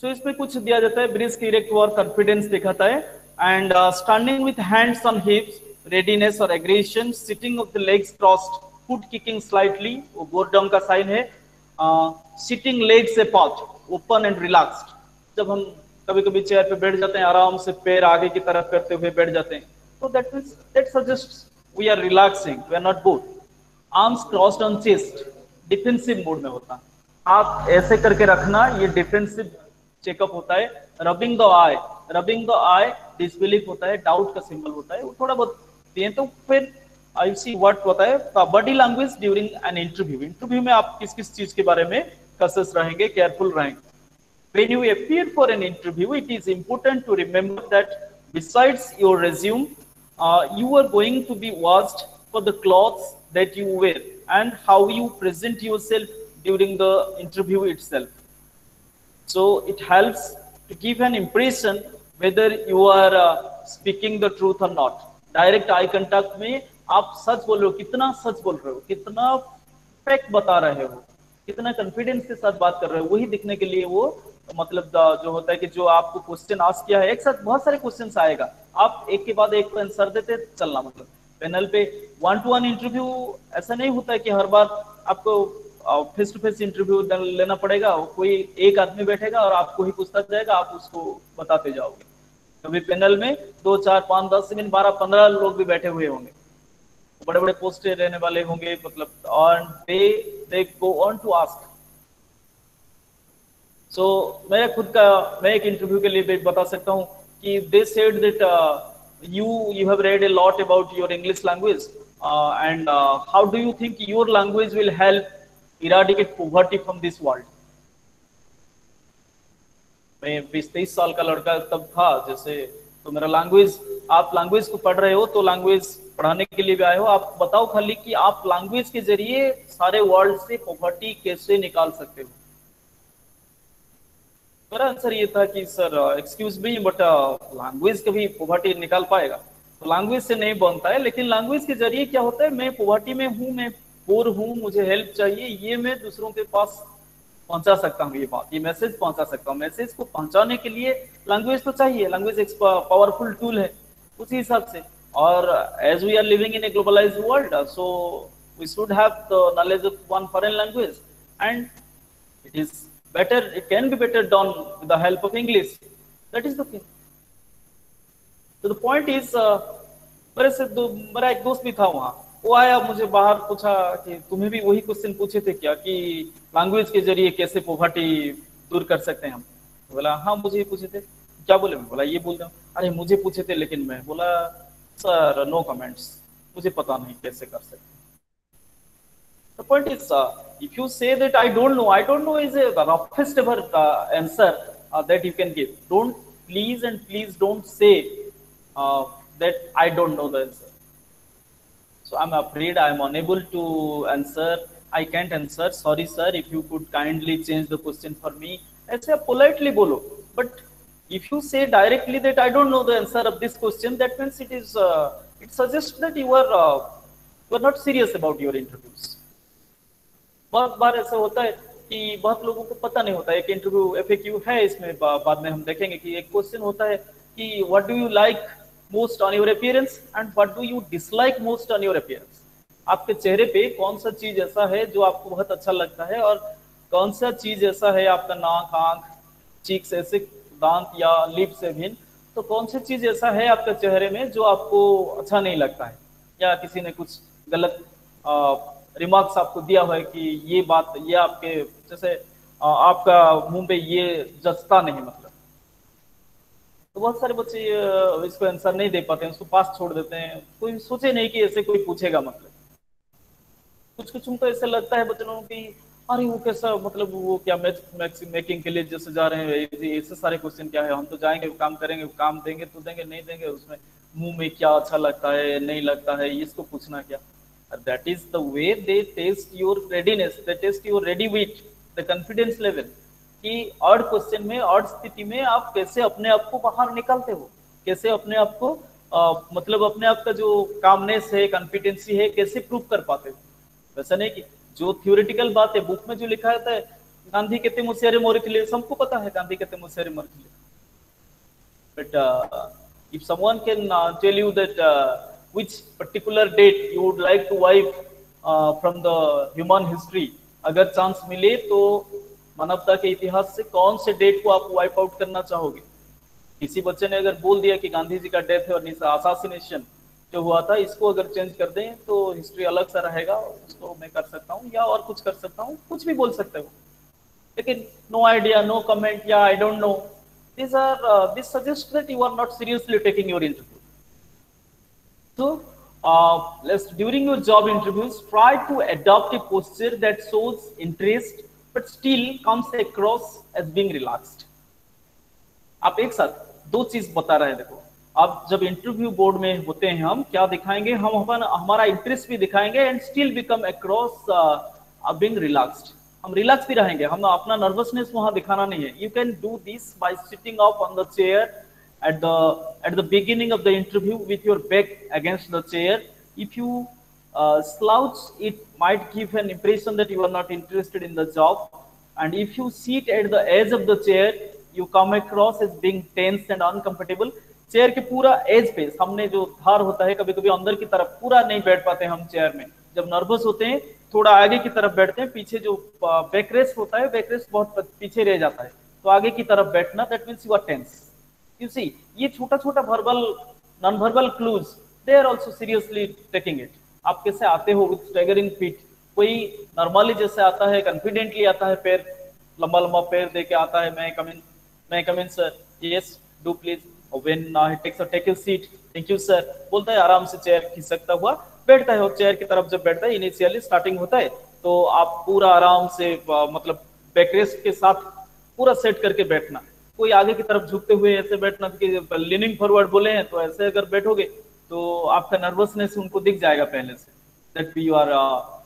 इसमें कुछ दिया जाता है, ब्रिस्क इरेक्ट और कॉन्फिडेंस दिखाता है, and standing with hands on hips, readiness और aggression, sitting off the legs crossed, foot kicking slightly, वो बोर्डम का साइन है। Sitting legs apart, open and relaxed, जब हम कभी कभी चेयर पे बैठ जाते हैं, आराम से पैर आगे की तरफ करते हुए बैठ जाते हैं, तो that means that suggest we are relaxing, we are not bored. Arms crossed on chest, defensive mode में होता है, आप ऐसे करके रखना, ये डिफेंसिव चेकअप होता है। Rubbing the I, rubbing the I disbelief होता है, डाउट का सिंबल होता है, वो थोड़ा बहुत दिए। तो फिर आई सी व्हाट होता है body language during an interview, interview में आप किस किस चीज के बारे में कॉशियस रहेंगे, केयरफुल रहेंगे। When you appear for an interview, it is important to remember that besides your resume, you are going to be watched for the clothes that you wear and how you present yourself during the interview itself. So it helps to give an impression whether you are speaking the truth or not. Direct eye contact में आप सच बोल रहे हो, कितना सच बोल रहे हो, कितना फैक्ट बता रहे हो, कितना कॉन्फिडेंस के साथ बात कर रहे हो, वही दिखने के लिए वो मतलब जो होता है कि जो आपको क्वेश्चन आस्क किया है, एक साथ बहुत सारे क्वेश्चंस आएगा, आप एक के बाद एक आंसर देते चलना। मतलब पैनल पे 1-to-1 इंटरव्यू ऐसा नहीं होता है कि हर बार आपको फेस टू फेस इंटरव्यू लेना पड़ेगा, कोई एक आदमी बैठेगा और आपको ही पूछता जाएगा, आप उसको बताते जाओगे। कभी पैनल में 2, 4, 5, 10, 12, 15 लोग भी बैठे हुए होंगे, बड़े बड़े पोस्टे रहने वाले होंगे, मतलब और दे गो ऑन टू आस्क। सो मैं खुद का, मैं एक इंटरव्यू के लिए भी बता सकता हूँ कि they said that you have read a lot about your English language, and how do you think your language will help eradicate poverty from this world? मैं 20-23 साल का लड़का तब था जैसे, तो मेरा लैंग्वेज, आप लैंग्वेज को पढ़ रहे हो तो लैंग्वेज पढ़ाने के लिए भी आए हो, आप बताओ खाली कि आप लैंग्वेज के जरिए सारे वर्ल्ड से पॉवर्टी कैसे निकाल सकते हो। मेरा आंसर ये था कि sir excuse me but language कभी पॉवर्टी निकाल पाएगा? तो लैंग्वेज से नहीं बनता है, लेकिन लैंग्वेज के जरिए क्या होता है, मैं पॉवर्टी में हूँ, मैं पोर हूँ, मुझे हेल्प चाहिए, ये मैं दूसरों के पास पहुंचा सकता हूँ, ये बात, ये मैसेज पहुंचा सकता हूँ। मैसेज को पहुंचाने के लिए लैंग्वेज तो चाहिए, लैंग्वेज एक पावरफुल टूल है उसी हिसाब से। और as we are living in a globalised world, so we should have the knowledge of one foreign language, and it is better, it can be better done with the help of English. That is the thing. So the point is, मेरा एक दोस्त भी था वहाँ, वो आया मुझे बाहर पूछा कि तुम्हें भी वही क्वेश्चन पूछे थे क्या कि लैंग्वेज के जरिए कैसे पॉवर्टी दूर कर सकते हैं हम। तो बोला हाँ मुझे ही पूछे थे। क्या बोले? मैं बोला ये बोल रहा हूँ। अरे मुझे पूछे थे लेकिन मैं बोला सर नो कमेंट्स, मुझे पता नहीं कैसे कर सकते। The point is, if you say that I don't know is a roughest ever answer that you can give. Don't please and please don't say that I don't know the answer. So I'm afraid I'm unable to answer. I can't answer. Sorry, sir. If you could kindly change the question for me. ऐसे आप politely बोलो. But if you say directly that I don't know the answer of this question, that means it is it suggests that you are not serious about your interviews. बहुत बार ऐसा होता है कि बहुत लोगों को पता नहीं होता है। एक इंटरव्यू एफएक्यू है, इसमें बाद में हम देखेंगे कि एक क्वेश्चन होता है कि what do you like most on your appearance and what do you dislike most on your appearance. आपके चेहरे पे कौन सा चीज ऐसा है जो आपको बहुत अच्छा लगता है और कौन सा चीज ऐसा है, आपका नाक, आंख, चीक्स ऐसे, दांत या लिप से भिन्न, तो कौन सी चीज ऐसा है आपके चेहरे में जो आपको अच्छा नहीं लगता है, या किसी ने कुछ गलत रिमार्क्स आपको दिया हुआ है कि ये बात, ये आपके जैसे आपका मुंह पे ये जचता नहीं, मतलब। तो बहुत सारे बच्चे इसको आंसर नहीं दे पाते हैं, उसको पास छोड़ देते हैं। कोई सोचे नहीं कि ऐसे कोई पूछेगा, मतलब कुछ कुछ उनको ऐसा लगता है बच्चों की अरे वो कैसा, मतलब वो क्या मैच मेकिंग के लिए जैसे जा रहे हैं, ऐसे सारे क्वेश्चन क्या है, हम तो जाएंगे काम करेंगे, काम देंगे तो देंगे, नहीं देंगे उसमें मुंह में क्या अच्छा लगता है नहीं लगता है, इसको पूछना क्या। That is the way they test your readiness, they test your ready wit, the confidence level, कि ऑड क्वेश्चन में, ऑड स्थिति में आप कैसे अपने आप को बाहर निकालते हो, कैसे अपने आप को मतलब अपने आप का जो कामनेस है, कॉन्फिडेंसी है, कैसे प्रूव कर पाते हो। वैसा नहीं कि जो थियोरेटिकल बात है बुक में जो लिखा रहता है, गांधी कहते मुसियारे मोरिथिले, सबको पता है गांधी कहते मुसियारे मोरिथिले, but if someone can tell you that which particular date you would like to wipe from the human history, अगर चांस मिले तो मानवता के इतिहास से कौन से डेट को आप वाइप आउट करना चाहोगे। किसी बच्चे ने अगर बोल दिया कि गांधी जी का डेथ और असासिनेशन जो हुआ था इसको अगर चेंज कर दें तो हिस्ट्री अलग सा रहेगा, उसको मैं कर सकता हूँ या और कुछ कर सकता हूँ, कुछ भी बोल सकते हो, लेकिन नो आइडिया, नो कमेंट या I don't know, this suggests that you are not seriously taking your interview. So during your job interviews, try to adopt a posture that shows interest but still comes across as being relaxed. आप एक साथ दो चीज बता रहे हैं, देखो आप जब इंटरव्यू बोर्ड में होते हैं हम क्या दिखाएंगे, हम हमारा इंटरेस्ट भी दिखाएंगे and still become across being relaxed, हम रिलैक्स भी रहेंगे, हम अपना नर्वसनेस वहां दिखाना नहीं है। You can do this by sitting up on the chair at the beginning of the interview with your back against the chair. If you slouch, it might give an impression that you are not interested in the job, and if you sit at the edge of the chair you come across as being tense and uncomfortable. Chair के पूरा as पे हमने जो धार होता है, कभी कभी अंदर की तरफ पूरा नहीं बैठ पाते हम चेयर में, जब नर्वस होते हैं थोड़ा आगे की तरफ बैठते हैं, पीछे जो बैकरेस्ट होता है बैकरेस्ट बहुत पीछे रह जाता है, तो आगे की तरफ बैठना, that means you are tense. You see, ये छोटा छोटा verbal, non-verbal clues, they are also seriously taking it. आप कैसे आते हो with staggering feet, कोई normally जैसे आता है, confidently आता है, पैर लंबा लंबा पैर दे के आता है, मैं come in sir, yes do please, when he take a seat, thank you sir, बोलता है, आराम से चेयर खिसकता हुआ बैठता है, और चेयर की तरफ जब बैठता है इनिशियली स्टार्टिंग होता है तो आप पूरा आराम से मतलब बैकरेस्ट के साथ पूरा सेट करके बैठना, कोई आगे की तरफ झुकते हुए ऐसे बैठना कि लीनिंग फॉरवर्ड बोले हैं तो ऐसे अगर बैठोगे तो आपका नर्वसनेस उनको दिख जाएगा पहले से, that you are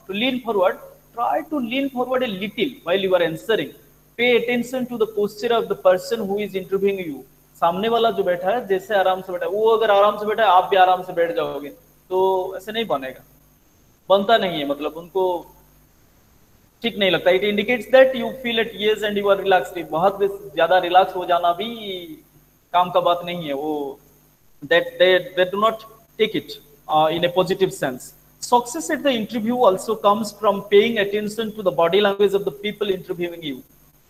to lean forward, try to lean forward a little while you are answering, pay attention to the posture of the person who is interviewing you. सामने वाला जो बैठा है जैसे आराम से बैठा है, वो अगर आराम से बैठा है आप भी आराम से बैठ जाओगे तो ऐसे नहीं बनेगा, बनता नहीं है, मतलब उनको ठीक नहीं लगता। It indicates that you feel at ease and you are relaxed. बहुत ज्यादा रिलैक्स हो जाना भी काम का बात नहीं है, वो that they do not take it in a positive sense. Success at the interview also comes from paying attention to the body language of the people interviewing you.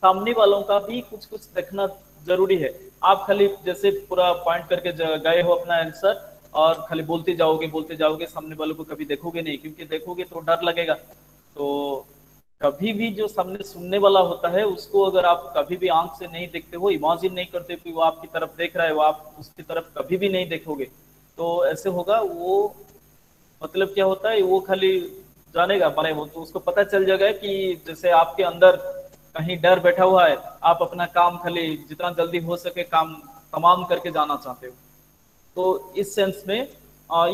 सामने वालों का भी कुछ कुछ देखना जरूरी है। आप खाली जैसे पूरा पॉइंट करके गए हो अपना आंसर और खाली बोलते जाओगे, सामने वालों को कभी देखोगे नहीं, क्योंकि देखोगे तो डर लगेगा। तो कभी भी जो सामने सुनने वाला होता है उसको अगर आप कभी भी आंख से नहीं देखते हो, इमेजिन नहीं करते कि वो आपकी तरफ देख रहा है, वो आप उसकी तरफ कभी भी नहीं देखोगे, तो ऐसे होगा वो, मतलब क्या होता है वो खाली जानेगा माने वो, तो उसको पता चल जाएगा कि जैसे आपके अंदर कहीं डर बैठा हुआ है, आप अपना काम खाली जितना जल्दी हो सके काम तमाम करके जाना चाहते हो। तो इस सेंस में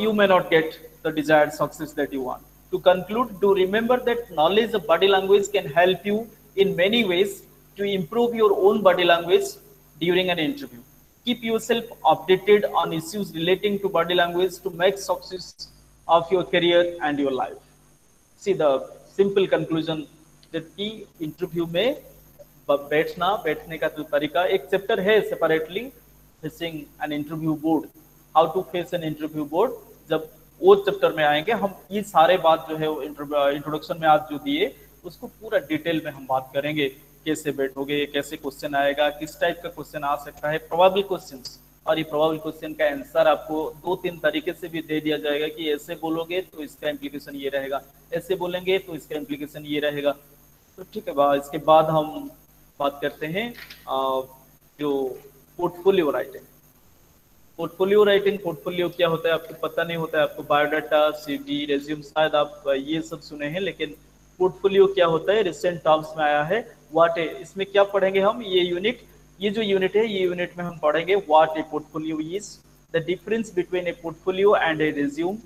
you may not get the desired success that you want. To conclude, do remember that knowledge of body language can help you in many ways to improve your own body language during an interview. Keep yourself updated on issues relating to body language to make success of your career and your life. See the simple conclusion that की interview में बैठने का जो तरीका, एक chapter है separately, facing an interview board, how to face an interview board. जब वो चैप्टर में आएंगे हम ये सारे बात जो है इंट्रोडक्शन में आज जो दिए उसको पूरा डिटेल में हम बात करेंगे, कैसे बैठोगे, कैसे क्वेश्चन आएगा, किस टाइप का क्वेश्चन आ सकता है, प्रोबेबल क्वेश्चन, और ये प्रोबेबल क्वेश्चन का आंसर आपको 2-3 तरीके से भी दे दिया जाएगा कि ऐसे बोलोगे तो इसका इम्प्लीकेशन ये रहेगा, ऐसे बोलेंगे तो इसका इम्प्लीकेशन ये रहेगा। तो ठीक है, इसके बाद हम बात करते हैं जो पोर्टफोलियो राइटिंग। पोर्टफोलियो क्या होता है आपको पता नहीं होता है, आपको बायोडाटा, सीवी, रेज्यूम शायद आप ये सब सुने हैं, लेकिन पोर्टफोलियो क्या होता है रिसेंट टर्म्स में आया है। व्हाट है, इसमें क्या पढ़ेंगे हम, ये जो यूनिट है, ये यूनिट में हम पढ़ेंगे what a portfolio is, the difference between a portfolio and a resume,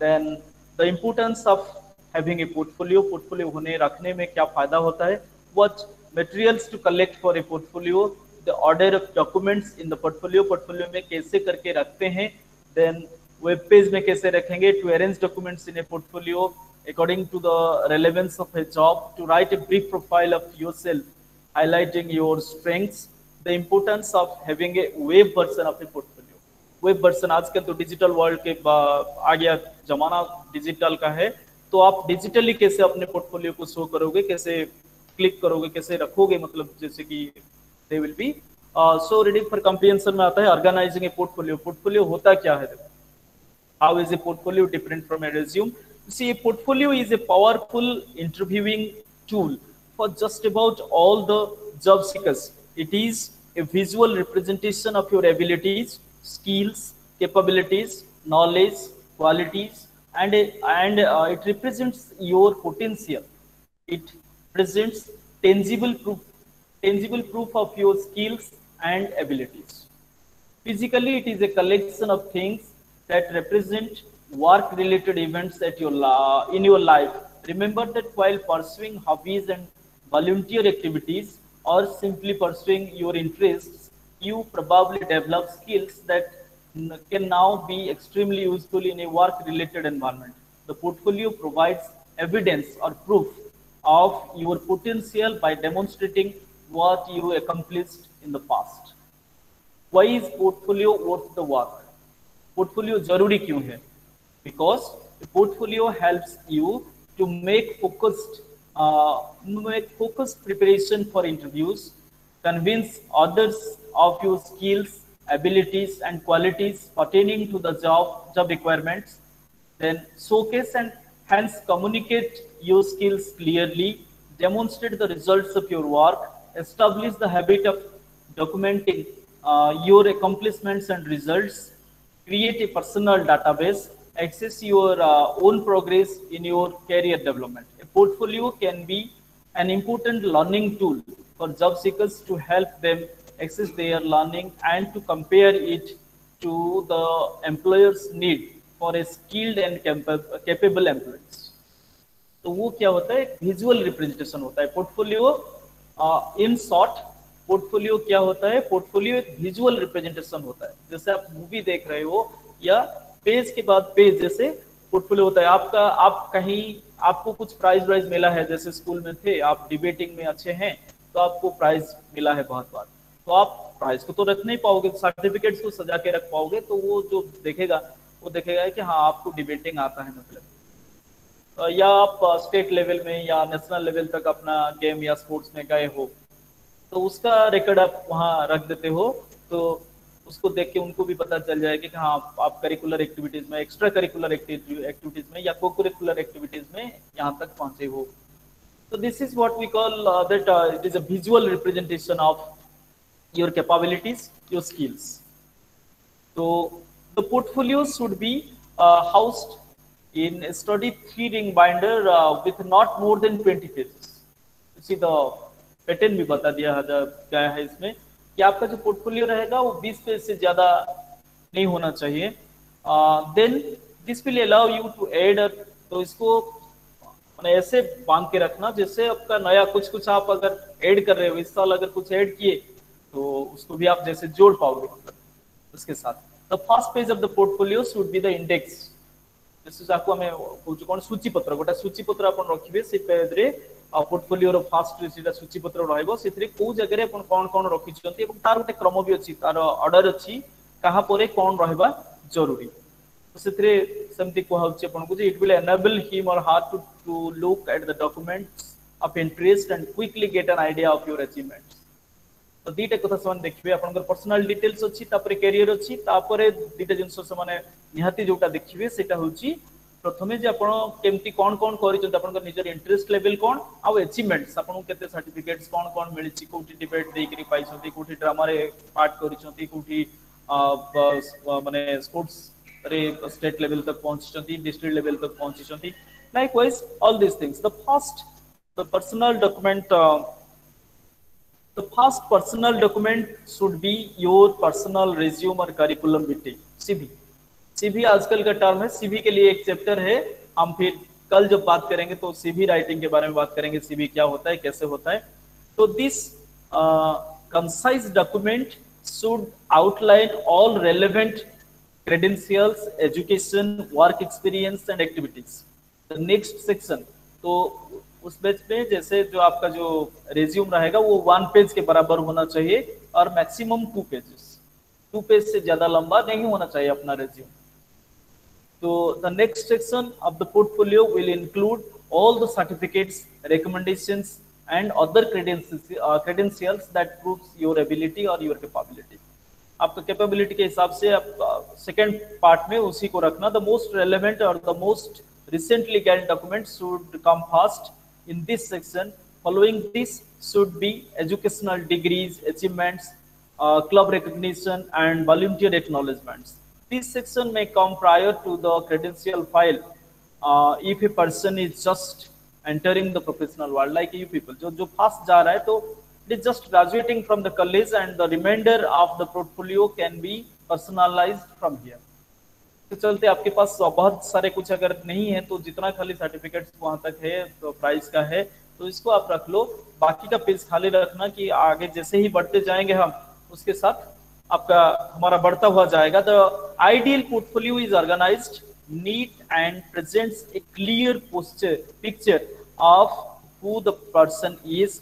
then the importance of having a portfolio होने रखने में क्या फायदा होता है, what materials to collect for a portfolio, the order of documents in the portfolio में कैसे करके रखते हैं, देन वेब पेज में कैसे रखेंगे, to arrange documents in a portfolio according to the relevance of a job, to write a brief profile of yourself highlighting your strengths, the importance of having a web version of a portfolio. Web version, आजकल तो digital world के आ गया जमाना, digital का है, तो आप digitally कैसे अपने पोर्टफोलियो को शो करोगे, कैसे क्लिक करोगे, कैसे रखोगे, मतलब जैसे कि they will be so reading for comprehension में आता है ऑर्गेनाइजिंग ए पोर्टफोलियो। पोर्टफोलियो होता क्या है, how is a portfolio different from A resume. See, a portfolio is a powerful interviewing tool for just about all the job seekers. It is a visual representation of your abilities, skills, capabilities, knowledge, qualities, and it represents your potential. It presents tangible proof of your skills and abilities. Physically, it is a collection of things that represent work-related events at in your life. Remember that while pursuing hobbies and volunteer activities or simply pursuing your interests, you probably develop skills that can now be extremely useful in a work-related environment. The portfolio provides evidence or proof of your potential by demonstrating what you accomplished in the past. Why is portfolio worth the work? Portfolio जरूरी क्यों है? Because the portfolio helps you to make focused preparation for interviews, convince others of your skills, abilities, and qualities pertaining to the job requirements, then showcase and hence communicate your skills clearly, demonstrate the results of your work, establish the habit of documenting your accomplishments and results, create a personal database, access your own progress in your career development. A portfolio can be an important learning tool for job seekers to help them access their learning and to compare it to the employer's need for a skilled and capable employees. तो वो क्या होता है, visual representation होता है portfolio. In short portfolio क्या होता है, पोर्टफोलियो एक विजुअल रिप्रेजेंटेशन होता है। जैसे आप मूवी देख रहे हो या पेज के बाद पेज जैसे पोर्टफोलियो होता है आपका। आप कहीं आपको कुछ प्राइज मिला है, जैसे स्कूल में थे आप डिबेटिंग में अच्छे हैं तो आपको प्राइज मिला है बहुत बार, तो आप प्राइज को तो रख नहीं पाओगे, सर्टिफिकेट्स को सजा के रख पाओगे, तो वो जो देखेगा वो देखेगा कि हाँ आपको डिबेटिंग आता है, मतलब या आप स्टेट लेवल में या नेशनल लेवल तक अपना गेम या स्पोर्ट्स में गए हो, तो उसका रिकॉर्ड आप वहाँ रख देते हो, तो उसको देख के उनको भी पता चल जाएगा कि हाँ आप करिकुलर एक्टिविटीज में, एक्स्ट्रा करिकुलर एक्टिविटीज में या को करिकुलर एक्टिविटीज में यहाँ तक पहुंचे हो। So this is what we call that it is a visual representation of your capabilities, your skills. So the portfolio should be housed in a sturdy 3-ring binder with not more than 20 pages. You see the pattern भी बता दिया है क्या है इसमें कि आपका जो पोर्टफोलियो रहेगा वो 20 पेज से ज्यादा नहीं होना चाहिए। Then this will allow you to add, तो इसको ऐसे बांध के रखना जैसे आपका नया कुछ आप अगर ऐड कर रहे हो, इस साल अगर कुछ ऐड किए तो उसको भी आप जैसे जोड़ पाओगे मतलब उसके साथ। The first page of the portfolio should be the index, जैसे जाको हमें कौन कौन सूची पत्र, गोटा सूची पत्र अपन रखिबे से पेज रे पोर्टफोलियो रो फर्स्ट सीधा सूची पत्र रहइबो, सेथरे को जगह रे अपन कौन रखि छथि एवं तार गोटे क्रम भी अछि, तार ऑर्डर अछि कहा परे कौन रहबा जरूरी। तो सेथरे समथि को होछि अपन को जे it will enable him or her to look at the documents of interest and quickly get an idea of your achievements. तो दीटा कथा समान देखिबे आपनकर पर्सनल डिटेल्स अछि, तापरे कैरियर अछि, तापरे दीटा जिंस समान निहाती जोटा देखिबे सेटा होछि प्रथमे जे आपण केमती कौन करिसंत, आपनकर निजर इंटरेस्ट लेवल कौन आ अचीवमेंट्स, आपन केते सर्टिफिकेट्स कौन मिलिछि, कोठी डिबेट देकरी पाइसंती, कोठी ड्रामा रे पार्ट करिसंती, कोठी माने स्पोर्ट्स रे स्टेट लेवल तक पहुंचचंती, डिस्ट्रिक्ट लेवल तक पहुंचचंती। Likewise, all these things. The first personal document should be your personal resume और curriculum vitae, CV। CV आजकल का टर्म है, CV के लिए एक चैप्टर है, हम फिर कल जब बात करेंगे तो CV राइटिंग के बारे में बात करेंगे, CV क्या होता है, कैसे होता है। तो this concise document should outline all relevant credentials, education, work experience and activities। Next section, तो उस पेज पे जैसे जो आपका जो रेज्यूम रहेगा वो 1 पेज के बराबर होना चाहिए और मैक्सिमम 2 पेजेस, 2 पेज से ज्यादा लंबा नहीं होना चाहिए अपना रेज्यूम। तो the next section of the portfolio will include all the certificates, recommendations and other credentials that proves your ability और योर कैपेबिलिटी। आपका कैपेबिलिटी के हिसाब से आप सेकेंड पार्ट में उसी को रखना। द मोस्ट रेलेवेंट और the most recently gained documents should come first in this section. Following this should be educational degrees, achievements, club recognition and volunteer acknowledgements. This section may come prior to the credential file if a person is just entering the professional world, like you people जो fast जा रहा है तो it is just graduating from the college and the remainder of the portfolio can be personalized from here। तो चलते आपके पास बहुत सारे कुछ अगर नहीं है तो जितना खाली सर्टिफिकेट्स वहां तक है तो प्राइस का है तो इसको आप रख लो, बाकी का पेज खाली रखना कि आगे जैसे ही बढ़ते जाएंगे हम उसके साथ आपका हमारा बढ़ता हुआ जाएगा। The ideal portfolio is organised neat and presents a clear picture of who the person is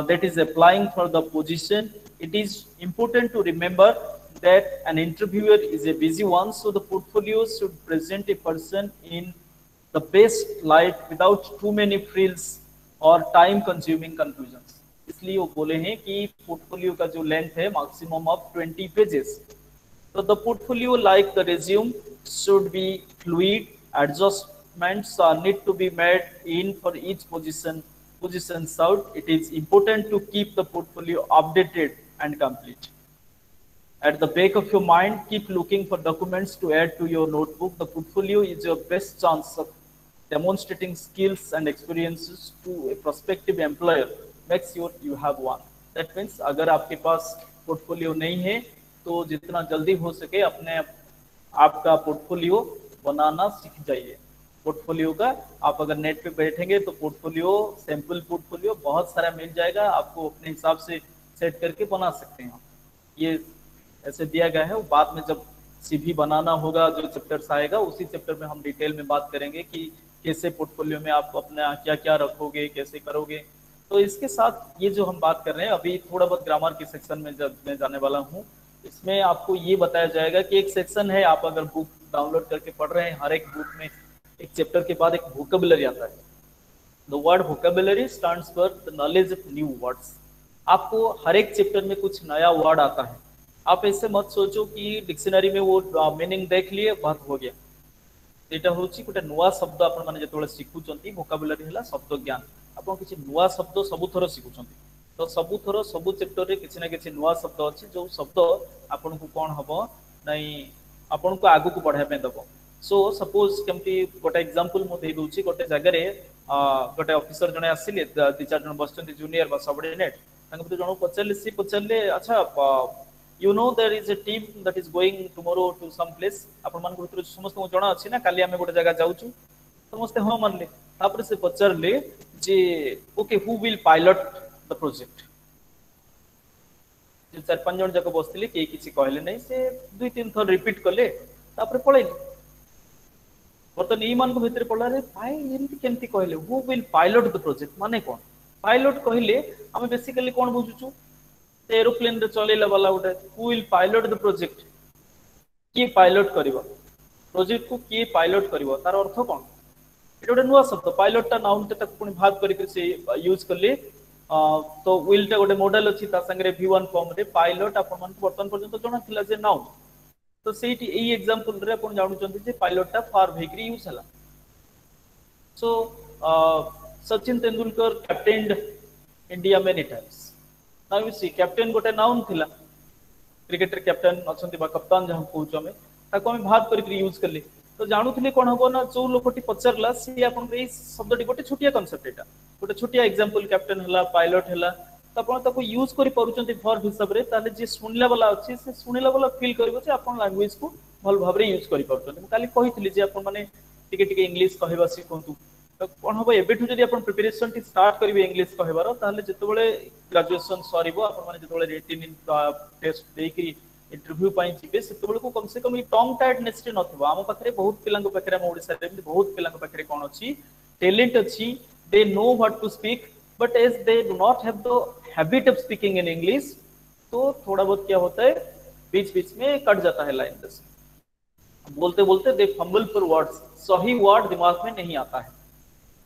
that is applying for the position. It is important to remember that an interviewer is a busy one, so the portfolio should present a person in the best light without too many frills or time consuming confusions। इसलिए वो बोले हैं कि portfolio का जो length है maximum of 20 pages. तो the portfolio like the resume should be fluid, adjustments need to be made in for each position out। It is important to keep the portfolio updated and complete। At the back of your mind, keep looking for documents to add to your notebook। The portfolio is your best chance of demonstrating skills and experiences to a prospective employer। Make sure you have one। That means अगर आपके पास portfolio नहीं है तो जितना जल्दी हो सके अपने आपका पोर्टफोलियो बनाना सीख जाइए। पोर्टफोलियो का आप अगर नेट पे बैठेंगे तो पोर्टफोलियो, सैंपल पोर्टफोलियो बहुत सारा मिल जाएगा, आपको अपने हिसाब से सेट करके बना सकते हैं। ये ऐसे दिया गया है, बाद में जब CV बनाना होगा जो चैप्टर्स आएगा उसी चैप्टर में हम डिटेल में बात करेंगे कि कैसे पोर्टफोलियो में आप अपना क्या क्या रखोगे, कैसे करोगे। तो इसके साथ ये जो हम बात कर रहे हैं अभी थोड़ा बहुत ग्रामर के सेक्शन में जब मैं जाने वाला हूँ, इसमें आपको ये बताया जाएगा कि एक सेक्शन है, आप अगर बुक डाउनलोड करके पढ़ रहे हैं, हर एक बुक में एक चैप्टर के बाद एक वोकेबुलरी आता है। The word vocabulary stands for the knowledge of new words. आपको हर एक चैप्टर में कुछ नया वर्ड आता है। आप ऐसे मत सोचो कि डिक्शनरी में वो मीनिंग देख लिए बात हो गया। এটা হচ্ছে ଗୋଟେ ନୂଆ ଶବ୍ଦ ଆପଣମାନେ ଯେତେବେଳେ ଶିଖୁଛନ୍ତି ଭୋକାବୁଲାରୀ ହେଲା ଶବ୍ଦ ଜ୍ଞାନ। ଆପଣ କିଛି ନୂଆ ଶବ୍ଦ ସବୁଥର ଶିଖୁଛନ୍ତି। ତ ସବୁଥର ସବୁ ଚେପ୍ଟରରେ କିଛି ନା କିଛି ନୂଆ ଶବ୍ଦ ଅଛି ଯୋଉ ଶବ୍ଦ ଆପଣଙ୍କୁ କ'ଣ ହବ ନାଇଁ ଆପଣଙ୍କୁ ଆଗକୁ ବଢାଇବା ପାଇଁ ଦବ। ସୋ ସପୋଜ କେମିତି ଗୋଟେ ଏକ୍ସାମ୍ପଲ ମୁଁ ଦେଇ ଦଉଛି ଗୋଟେ ଜାଗାରେ ଗୋଟେ ଅଫିସର ଜଣେ ଆସିଲେ ଦି ଚାରି ଜଣ ବସିଛନ୍ତି ଜୁନିୟର ବା ସବଅର୍ଡିନେଟ୍ ତାଙ୍କ ଭିତରୁ ଜଣକୁ ପଚାରିଲେ ସିଏ ପଚାରିଲେ ଆଚ୍ଛା you know there is a team that is going tomorrow to some place ଆପଣ ମାନଙ୍କୁ ଭିତରୁ ସମସ୍ତଙ୍କୁ ଜଣା ଅଛି ନା କାଲି ଆମେ ଗୋଟେ ଜାଗା ଯାଉଛୁ ସମସ୍ତେ ହଁ ମାନିଲେ ତାପରେ ସେ ପଚାରିଲେ ଯେ okay who will pilot the project ଯେ ଚାରି ପାଞ୍ଚ ଜଣ ଯାକ ବସିଥିଲେ କେହି କିଛି କହିଲେ ନାହିଁ ସେ ଦୁଇ ତିନି ଥର ରିପିଟ୍ କଲେ ତାପରେ ପଳେଇଲେ ବର୍ତ୍ତମାନ ଏଇମାନଙ୍କ ଭିତରେ ପଡ଼ିଲାରେ ଭାଇ ଏମିତି କେମିତି କହିଲେ who will pilot the project ମାନେ କ'ଣ ପାଇଲଟ କହିଲେ ଆମେ ବେସିକାଲି କ'ଣ ବୁଝୁଛୁ एरोप्लेन रे चलेला वाला गोटे who will pilot the project किए पायलट करिवो प्रोजेक्ट को किए पायलट करिवो तार अर्थ कोन एटा गोटे नुवा शब्द पायलट ता नाउन ता पुनी भाग करि से यूज करले तो विल ता गोटे मॉडल अछि ता संगे v1 फॉर्म रे पायलट अपन मन वर्तमान पर्यंत जणा थिला जे नाउन तो सेठी एई एग्जांपल रे अपन जानु चंती जे पायलट ता फार भेकरी यूज हला so Sachin Tendulkar captained India many times now you see captain गोटे नाउन थिला क्रिकेटर कैप्टेन अछंती बा कप्तान जहां कहूछ हमें ताको हम भाग करि यूज करले तो जानुथली कोन हबो ना जो लोकटी पचरला सी आपन ए शब्दटी गोटे छोटिया कांसेप्ट एटा गोटे छोटिया एग्जांपल कैप्टेन हला पायलट हला तो अपन ताको यूज करि परुचंती वर्ब हिसाब रे ताले जे सुनला वाला अछि से सुनिला वाला फील करबो जे अपन लैंग्वेज को भल भाबरे यूज करि परुचंती म काली कहितली जे अपन माने टिके टिके इंग्लिश कहबा सिखंतु तो कौन हम एबेठू जदि अपन प्रिपरेशन टी स्टार्ट करिवे इंग्लिश कहबार ताले जेतेबेले ग्रेजुएशन सरीबो अपन माने जेतेबेले रिटन टेस्ट देकी इंटरव्यू पाई जिबे सेतेबेले को कम से कम ई टंग टाइटनेस टे नथबो हम पाखरे बहुत पिलांग पाखरे हम ओडिसा रे बहुत पिलांग पाखरे कोन अछि टैलेंट अछि they know what to speak but as they do not have the habit of speaking in English तो थोड़ा बहुत क्या होता है बीच बीच में कट जाता है लाइन दस बोलते बोलते दे फंबल फॉर वर्ड्स सही वर्ड दिमाग में नहीं आता है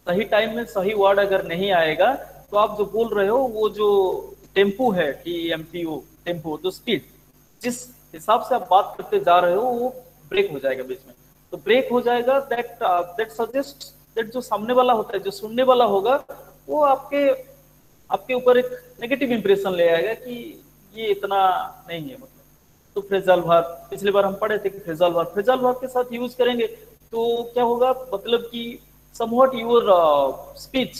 सही टाइम में सही वर्ड अगर नहीं आएगा तो आप जो बोल रहे हो वो जो टेम्पो है TMPO टेम्पो जो स्पीड जिस हिसाब से आप बात करते जा रहे हो वो ब्रेक हो जाएगा बीच में तो ब्रेक हो जाएगा दैट सजेस्ट दैट जो सामने वाला होता है जो सुनने वाला होगा वो आपके ऊपर एक नेगेटिव इंप्रेशन ले आएगा कि ये इतना नहीं है मतलब तो फ्रेजल वर्ब पिछली बार हम पढ़े थे कि फ्रेजल वर्ब के साथ यूज करेंगे तो क्या होगा मतलब कि somewhat your speech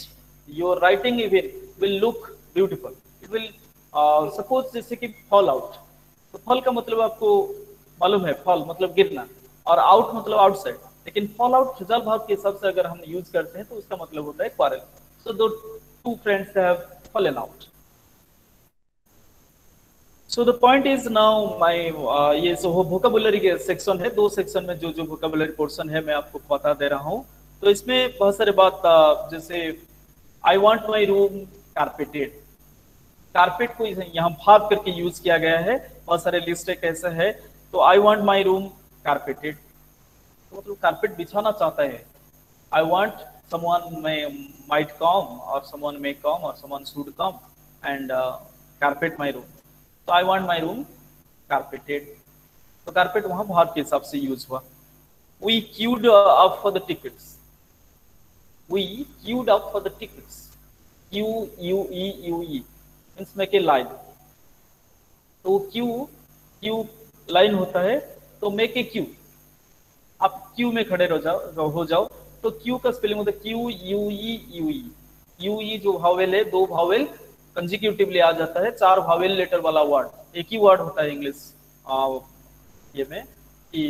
your writing even will look beautiful it will suppose जैसे कि fall out तो fall का मतलब आपको मालूम है fall मतलब गिरना और out मतलब outside लेकिन fall out फिजल भाव के हिसाब से अगर हम यूज करते हैं तो उसका मतलब होता है quarrel so the two friends have fallen out so the point is now my ये जो vocabulary के सेक्शन है दो सेक्शन में जो जो vocabulary portion है मैं आपको बता दे रहा हूँ तो इसमें बहुत सारे बात जैसे आई want my room carpeted carpet को यहाँ भाग करके यूज किया गया है बहुत सारे लिस्ट कैसे है तो I want my room carpeted तो मतलब कारपेट बिछाना चाहता है I want someone might come और समवन मे कम और someone should come and carpet my room तो I want my room carpeted तो कारपेट वहां भाग के हिसाब से यूज हुआ we queued up for the tickets we queued up for the tickets QUE means make a line तो Q line होता है तो make a queue आप क्यू में खड़े हो जाओ तो क्यू का स्पेलिंग होता है QUE जो भावेल है दो भावेल कंजिक्यूटिवली आ जाता है चार भावेल लेटर वाला वर्ड एक ही वर्ड होता है इंग्लिश ये में कि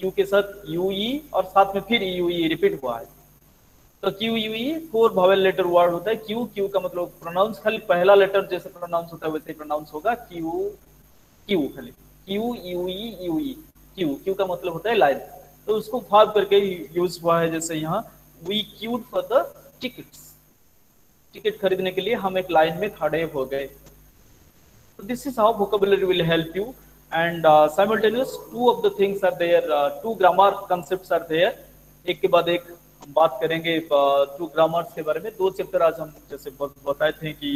क्यू के साथ UE और साथ में फिर UE रिपीट हुआ है तो QUE four vowel letter word होता है क्यू का मतलब प्रोनाउंस खाली पहला लेटर जैसे प्रोनाउंस होता है वैसे ही प्रोनाउंस होगा क्यू खाली क्यू का मतलब होता है लाइन तो उसको भाग करके यूज हुआ है जैसे यहाँ we queued for the ticket खरीदने के लिए हम एक लाइन में खड़े हो गए तो this is how vocabulary will help you and simultaneous two of the things are there two grammar concepts are there एक के बाद एक हम बात करेंगे टू ग्रामर्स के बारे में दो चैप्टर आज हम जैसे बताए थे कि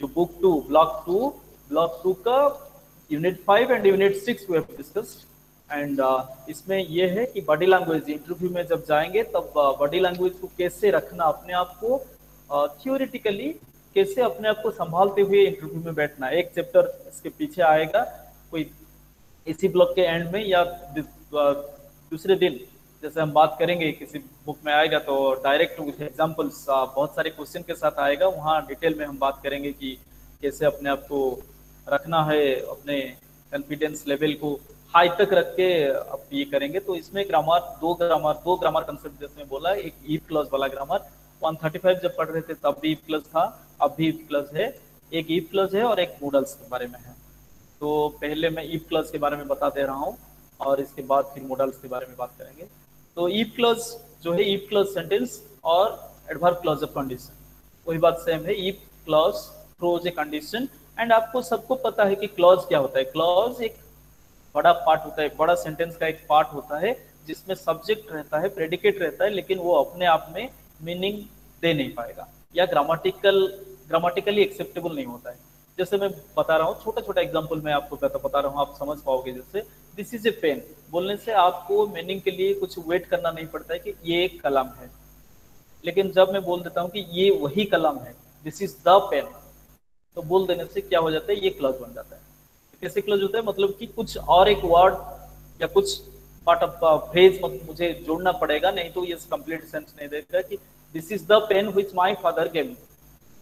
जो ब्लॉक 2 का unit 5 and unit 6 we have discussed. And इसमें ये है कि बॉडी लैंग्वेज, इंटरव्यू में जब जाएंगे तब बॉडी लैंग्वेज को कैसे रखना, अपने आप को थियोरिटिकली कैसे अपने आप को संभालते हुए इंटरव्यू में बैठना। एक चैप्टर इसके पीछे आएगा कोई इसी ब्लॉक के एंड में या दूसरे दिन, जैसे हम बात करेंगे किसी बुक में आएगा तो डायरेक्ट विथ एग्जांपल्स बहुत सारे क्वेश्चन के साथ आएगा, वहाँ डिटेल में हम बात करेंगे कि कैसे अपने आप को रखना है, अपने कॉन्फिडेंस लेवल को हाई तक रख के आप ये करेंगे। तो इसमें दो ग्रामर कंसेप्ट जैसे बोला, एक इफ क्लॉज वाला ग्रामर 135 जब पढ़ रहे थे तब भी इफ क्लॉज था, अब भी इफ क्लॉज है, एक इफ क्लॉज है और एक मॉडल्स के बारे में है। तो पहले मैं इफ क्लॉज के बारे में बता दे रहा हूँ और इसके बाद फिर मॉडल्स के बारे में बात करेंगे। तो इफ क्लॉज जो है, इफ क्लॉज सेंटेंस और एडवर्ब क्लॉज ऑफ कंडीशन वही बात सेम है। If clause throws a condition, and आपको सबको पता है कि क्लॉज क्या होता है। क्लॉज एक बड़ा पार्ट होता है, बड़ा सेंटेंस का एक पार्ट होता है जिसमें सब्जेक्ट रहता है, प्रेडिकेट रहता है, लेकिन वो अपने आप में मीनिंग दे नहीं पाएगा या ग्रामेटिकली एक्सेप्टेबल नहीं होता है। जैसे मैं बता रहा हूँ, छोटा छोटा एग्जांपल मैं आपको बता रहा हूँ, आप समझ पाओगे। जैसे दिस इज ए पेन बोलने से आपको मीनिंग के लिए कुछ वेट करना नहीं पड़ता है कि ये एक कलम है, लेकिन जब मैं बोल देता हूँ कि ये वही कलम है, दिस इज द पेन, तो बोल देने से क्या हो जाता है, ये क्लॉज बन जाता है। कैसे क्लॉज होता है, मतलब कि कुछ और एक वर्ड या कुछ पार्ट ऑफ फ्रेज मुझे जोड़ना पड़ेगा, नहीं तो ये कंप्लीट सेंस नहीं देगा कि this is the pen which my father gave me.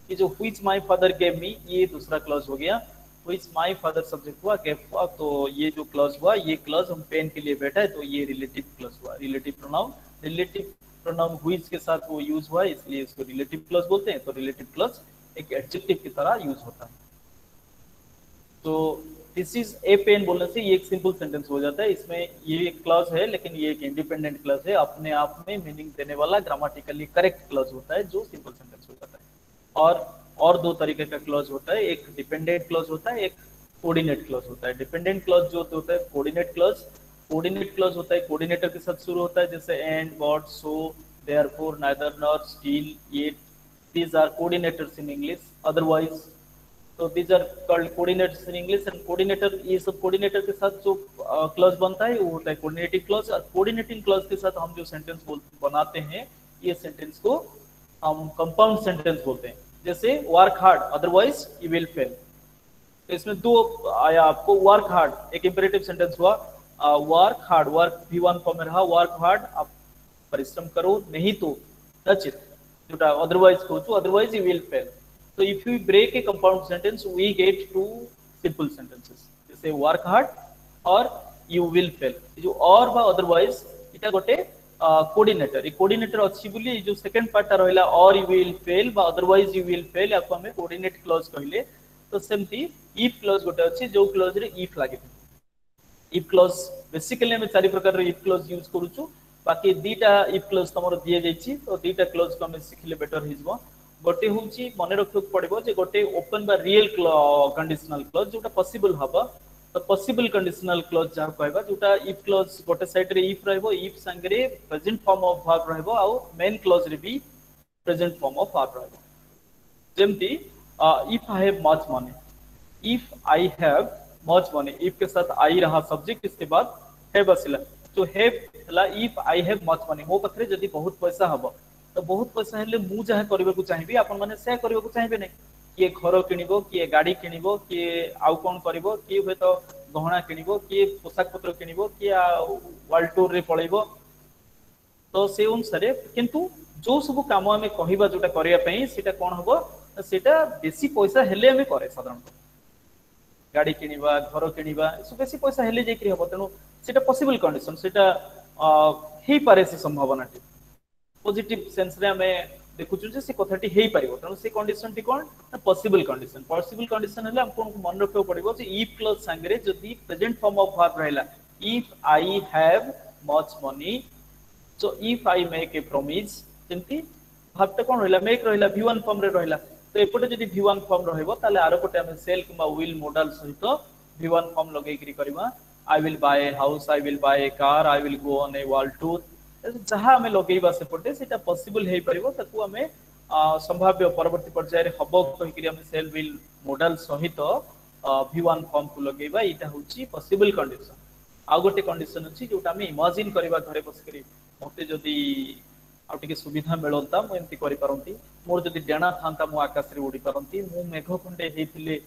ये जो which my father gave me, ये दूसरा क्लॉज हो गया। व्हिच माय फादर सब्जेक्ट हुआ, गेव हुआ, तो ये जो क्लॉज हुआ, ये क्लॉज हम पेन के लिए बैठा है, तो ये रिलेटिव क्लॉज हुआ। रिलेटिव प्रोनाउन व्हिच के साथ वो यूज हुआ, इसलिए इसको रिलेटिव क्लॉज बोलते हैं। तो रिलेटिव क्लॉज एक एडजेक्टिव की तरह यूज होता है। तो दिस इज ए पेन बोलने से ये एक सिंपल सेंटेंस हो जाता है। इसमें ये एक क्लॉज है, लेकिन ये एक इंडिपेंडेंट क्लॉज है, अपने आप में मीनिंग देने वाला ग्रामेटिकली करेक्ट क्लॉज होता है, जो सिंपल सेंटेंस हो जाता है। और दो तरीके का क्लॉज होता है, एक डिपेंडेंट क्लॉज होता है, एक कोऑर्डिनेट क्लॉज होता है। डिपेंडेंट क्लॉज जो होता है कोऑर्डिनेट क्लॉज होता है, कोऑर्डिनेटर के साथ शुरू होता है, जैसे and, but, so, therefore, neither, nor, still, yet, these are coordinators in English, otherwise, so these are called coordinators in English। and coordinator, ये सब coordinator के साथ जो क्लॉज बनता है वो होता है coordinating clause। और coordinating clause के साथ हम जो सेंटेंस बनाते हैं, ये सेंटेंस को हम कंपाउंड सेंटेंस बोलते हैं। जैसे work hard otherwise you will fail, तो इसमें दो आया आपको। वर्क हार्ड एक इंपेरेटिव सेंटेंस हुआ, work hard, work V1 form में रहा, वर्क हार्ड, आप परिश्रम करो, नहीं तो touch it, otherwise otherwise you will fail। so if we break a compound sentence we get two simple sentences, जैसे work hard और you will fail। जो और बा otherwise इटा गोटे कोऑर्डिनेटर, ये कोऑर्डिनेटर अच्छी बोली जो सेकंड पार्ट रहला और you will fail बा otherwise you will fail, आपको हमें कोऑर्डिनेट क्लॉज कहले। तो सेमती if क्लॉज गोटे अच्छी जो क्लॉज रे if लागे। if क्लॉज बेसिकली हमें चारि प्रकार रे if क्लॉज यूज करूछु, बाकी दीटा इफ क्लॉज तमरो दिए जाइछि, तो दीटा क्लॉज को हमें सिखले बेटर हिजबो। गोटे होछि मने रखक पड़िबो जे गोटे ओपन बा रियल कंडीशनल क्लॉज जोटा पॉसिबल हबा, तो पॉसिबल कंडीशनल क्लॉज जा कहबा, जोटा इफ क्लॉज गोटे साइड रे इफ रहबो, इफ संगरे प्रेजेंट फॉर्म ऑफ वर्ब रहबो, आ मेन क्लॉज रे भी प्रेजेंट फॉर्म ऑफ वर्ब रहबो। जेमती if I have much money, if I have much money, if के साथ आई रहा सब्जेक्ट, इसके बाद हैव आसिला, तो हैव हला if I have much money, मो पाखरे जदी बहुत पैसा हबो, तो बहुत पैसा हेले मु जहा करबे को चाहिबी, आपन माने से करबे को चाहिबे नै, किए घर किनिबो, किए गाड़ी किनिबो, किए आउ कोन करबो, किए होय तो गहना किनिबो, किए पोशाक पत्र किनिबो, किए वर्ल्ड टूर रे पळेबो। तो से अनुसारे किंतु जो सब काम हमें कहिबा जोटा करिया पई सेटा कोन हबो, सेटा बेसी पैसा हेले हमें करे। साधारणतः गाड़ी किनिबा, घर किनिबा, सब बेसी पैसा हेले जेकरी हबो, तेनु सेटा पॉसिबल कंडीशन, सेटा हेई पारे से संभावना पॉजिटिव सेंस रे हमें देखुछु जे से कथाटी हेई पारिबो, तेनु से कंडीशन टी कोन पॉसिबल कंडीशन। पॉसिबल कंडीशन हेले हमको मन रखियो पड़िबो जे इफ क्लॉज संगे जदी प्रेजेंट फॉर्म ऑफ वर्ब रहला, if I have much money, so if I make a promise, जेंती भाबटा कोन रहला, मेक रहला V1 फॉर्म रे रहला, तो एपटे जदी V1 फॉर्म रहइबो ताले आरो पटे हमें सेल किबा विल मॉडल सहित V1 फॉर्म लगै करी करबा। I will buy a house, I will buy a car, I will go on a world tour, जहाँ हमें लगेबा से पटे सेटा पॉसिबल हेई परिबो, ताकू हमें संभाव्य परवर्ती पर्यायर हम कहीकि आम सेल विल मॉडल सहित V1 फॉर्म को लगेगा यहाँ हूँ पॉसिबल कंडीशन। आउ गोटे कंडीशन अच्छी जोटा आम इमेजिन करवा घरे बसिक मत जदि आउटे सुविधा मिलता मुझे करती मोर जदि डेणा था मु आकाश में उड़ी पारती मु मेघखंडे होते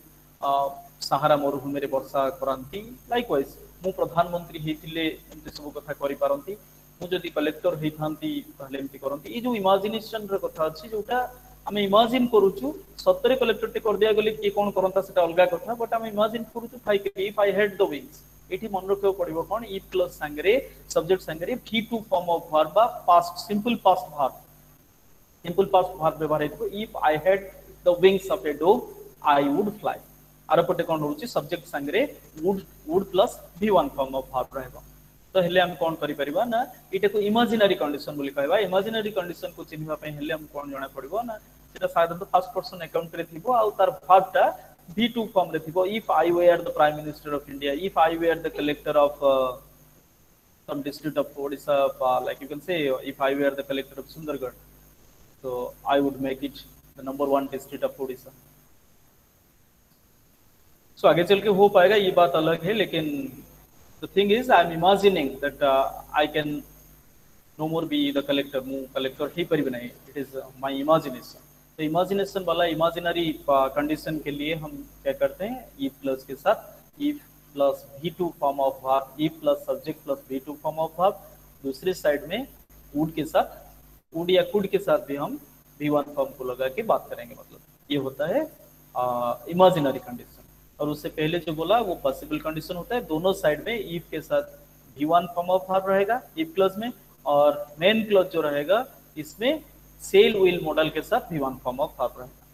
सहारा मरुभूमि वर्षा करती लाइकवाइज मु प्रधानमंत्री होते एमती सब कथा करती मुझे कलेक्टर होता करती ये जो इमाजिनेशन कथा अच्छी जोटा आम इमाजिन करुचु सतरे कलेक्टर टे कर दिया गले किए कौन करता से अलग कथा बट आम इमाजिन करुचु if I had the wings ये मन रखा पड़ो कौन इफ प्लस सांगे सब्जेक्ट सांगे V2 फॉर्म ऑफ वर्ब बा पास्ट सिंपल पास्ट वर्ब व्यवहार हो if I had the wings of a dog I would fly आर पटे कौन रोचे सब्जेक्ट सांगे would plus V1 form of verb रहेगा। तो हेले हम कौन करि परिबा ना इटा को इमेजिनरी कंडीशन बोली कहबा इमेजिनरी कंडीशन को चिन्हवा पे हेले हम कौन जाना पड़िबो ना सेटा साधारणतः फर्स्ट पर्सन अकाउंट रे थिबो आ तार वर्बटा V2 फॉर्म रे थिबो if I were the prime minister of India if I were the collector of some district of Odisha like you can say if I were the collector of Sundargarh so I would make it the number 1 district of Odisha। so आगे चल के हो पाएगा ये बात अलग है लेकिन the thing is I am imagining that I can no more be the collector mu collector ही परिबे नहीं it is my imagination। तो इमेजिनेशन वाला इमेजिनरी कंडीशन के लिए हम क्या करते हैं if प्लस के साथ if plus V2 form of verb if plus subject plus V2 form of verb दूसरी साइड में would के साथ would या could के साथ भी हम V1 फॉर्म को लगा के बात करेंगे मतलब ये होता है इमेजिनरी कंडीशन। और उससे पहले जो बोला वो पॉसिबल कंडीशन होता है दोनों साइड में if के साथ V1 फॉर्म ऑफ वर्ब रहेगा if क्लॉज में और मेन क्लॉज जो रहेगा इसमें सेल विल मॉडल के साथ V1 फॉर्म ऑफ वर्ब रहेगा।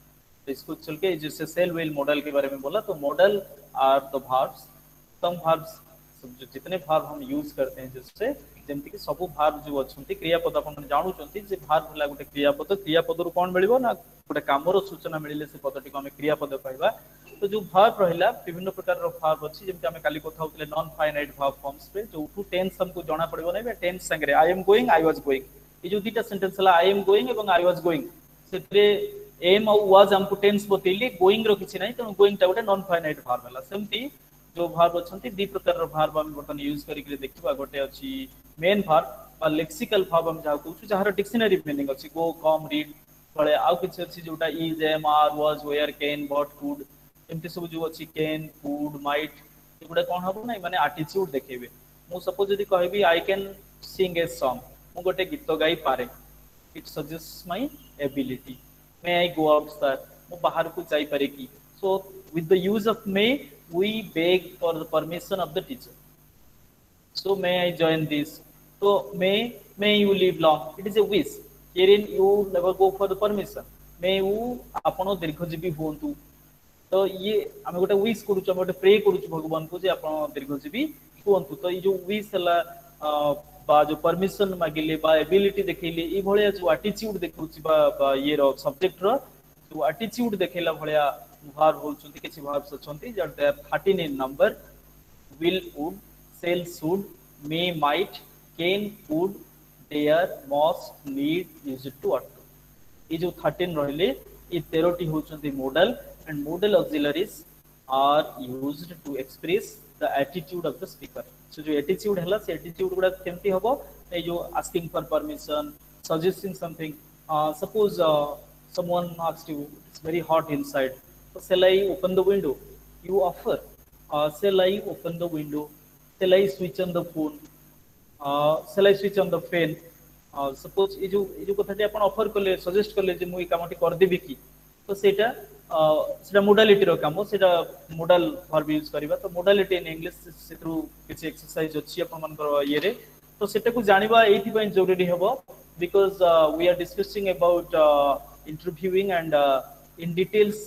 तो इसको चल के जैसे सेल विल मॉडल के बारे में बोला तो modal are the verbs some verbs जो जितने वर्ब हम यूज करते हैं जिससे जेमति कि सब वर्ब जो अच्छे क्रियापद अपन जानूचंती जे वर्ब हला गोटे क्रियापद रु कोन मिलिबो ना गोटे कामर सूचना मिलिले से पदटी को हम क्रियापद कहबा। तो जो वर्ब रहिला विभिन्न प्रकार रो वर्ब अछि जेमति हम काली कथा होतले नॉन फाइनाइट वर्ब फॉर्म्स पे जो टू टेंस हमको जाना पड़िबो नै टेंस संगे I am going I was going ये जो दीटा सेंटेंस हला आई एम गोइंग एवं आई वाज गोइंग सेतरे एम और वाज हमको टेंस बतेली गोइंग रो किछि नै त गोइंग टा गोटे नॉन फाइनाइट वर्ब हला सेमति जो वर्ब अछंती दी प्रकार रो वर्ब हम बर्तन यूज करि के देखिबा गोटे अछि मेन वर्ब बा लेक्सिकल वर्ब हम जाउ कहू जहार डिक्शनरी मीनिंग अछि गो कम रीड पळे आउ किछि अछि जोटा is am are was were can but could एमती सब जो अछि कैन कुड माइट एगुडा कोन हबो नै माने एटीट्यूड देखेबे मु सपोज यदि कहबी I can sing a song मु गोटे गीत गाई पारे it suggest my ability may I go outside मु बाहर को जाई पारे की। So with the use of May we beg for the permission of the teacher so may I join this so may you live long it is a wish herein you never go for the permission may you आपण दीर्घजीवी होंतु। तो ये हम गोटे wish करूछु हम गोटे pray करूछु भगवान को जे आपण दीर्घजीवी होंतु। तो ये जो विश हला बा जो परमिशन मागिले बा एबिलिटी देखैले ई भलिया जो एटीट्यूड देखौछि बा ये रो सब्जेक्ट रो जो एटीट्यूड देखैला भलिया वर्ब होचंती किछि वर्ब्स अछंती जट they are 13 in number will would shall should may might can could dare must need used to ought to ये जो 13 रहले ये 13 टी होचंती modal and modal auxiliaries are used to express the attitude of the speaker. So जो attitude हला से attitude गुडा केमती हबो ए जो asking for permission suggesting something suppose someone asked you it's very hot inside so shall I open the window you offer shall I open the window shall I switch on the phone shall I switch on the fan suppose ये जो कथाटी आपण offer करले suggest करले जे मु ई कामटी कर देबी की तो सेटा मोडालिटी रो काम सेटा मोडल वर्ब यूज करबा। तो मोडालिटी इन इंग्लिश सेथु किछि एक्सरसाइज अछि आपण मानकर ये रे तो सेटा को जानिबा एथि पय जरूरी हबो because we are discussing about interviewing and in details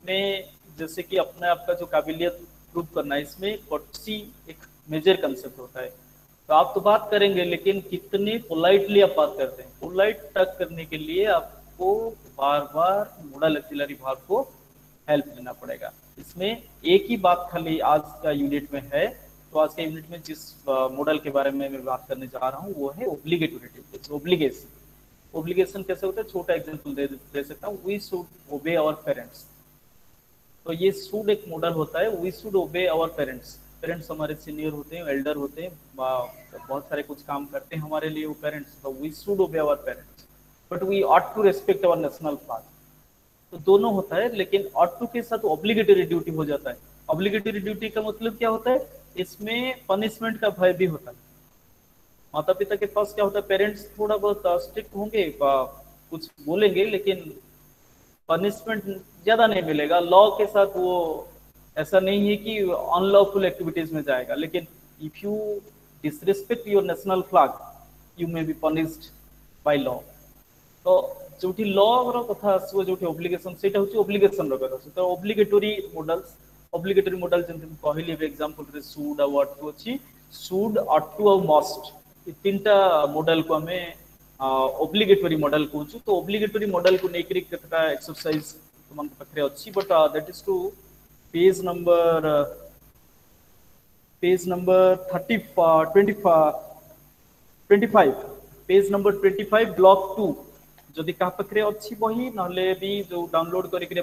में जैसे कि अपने आप का जो काबिलियत प्रूव करना है इसमें कोर्टसी एक मेजर कंसेप्ट होता है। तो आप तो बात करेंगे लेकिन कितने पोलाइटली आप बात करते हैं पोलाइट टक करने के लिए आपको बार बार मोडल ऑक्सिलरी वर्ब को हेल्प लेना पड़ेगा। इसमें एक ही बात खाली आज का यूनिट में है। तो आज के यूनिट में जिस मॉडल के बारे में मैं बात करने जा रहा हूँ वो है ओब्लिगेटोरी ओब्लिगेशन। ओब्लिगेशन कैसे होता है, छोटा एग्जांपल दे सकता हूँ, we should obey our parents. तो ये शुड एक मॉडल होता है, we should obey our parents. Parents हमारे सीनियर होते हैं, एल्डर होते हैं, बहुत सारे कुछ काम करते हैं हमारे लिए वो पेरेंट्स, तो we should obey our parents, but we ought to respect our national flag. तो दोनों होता है, लेकिन ऑट टू के साथ ऑब्लिगेटरी ड्यूटी हो जाता है। ऑब्लिगेटरी ड्यूटी का मतलब क्या होता है, इसमें पनिशमेंट का भय भी होता है। माता पिता के पास क्या होता है, पेरेंट्स थोड़ा बहुत स्ट्रिक्ट होंगे, कुछ बोलेंगे, लेकिन पनिशमेंट ज्यादा नहीं मिलेगा। लॉ के साथ वो ऐसा नहीं है कि अनलॉफुल एक्टिविटीज में जाएगा, लेकिन if you disrespect your national flag you may be punished by law. तो जोठी लॉ रो कथा आसो, जोठी ऑब्लिगेशन सेटा होची ऑब्लिगेशन रो कथा। तो ऑब्लिगेटरी मॉडल जंतु कहली एग्जांपल रे शुड आ व्हाट टू अछि, शुड ऑट टू आ मस्ट, ये तीनटा मॉडल को हमें ऑब्लिगेटरी मॉडल कहूँ। तो ऑब्लिगेटरी मॉडल को लेकर कतटा एक्सरसाइज तुम पाखे अच्छी, but that is to page number 25 page number 25 block 2। जदि क्या पाखे अच्छी बही ना भी जो डाउनलोड करके जो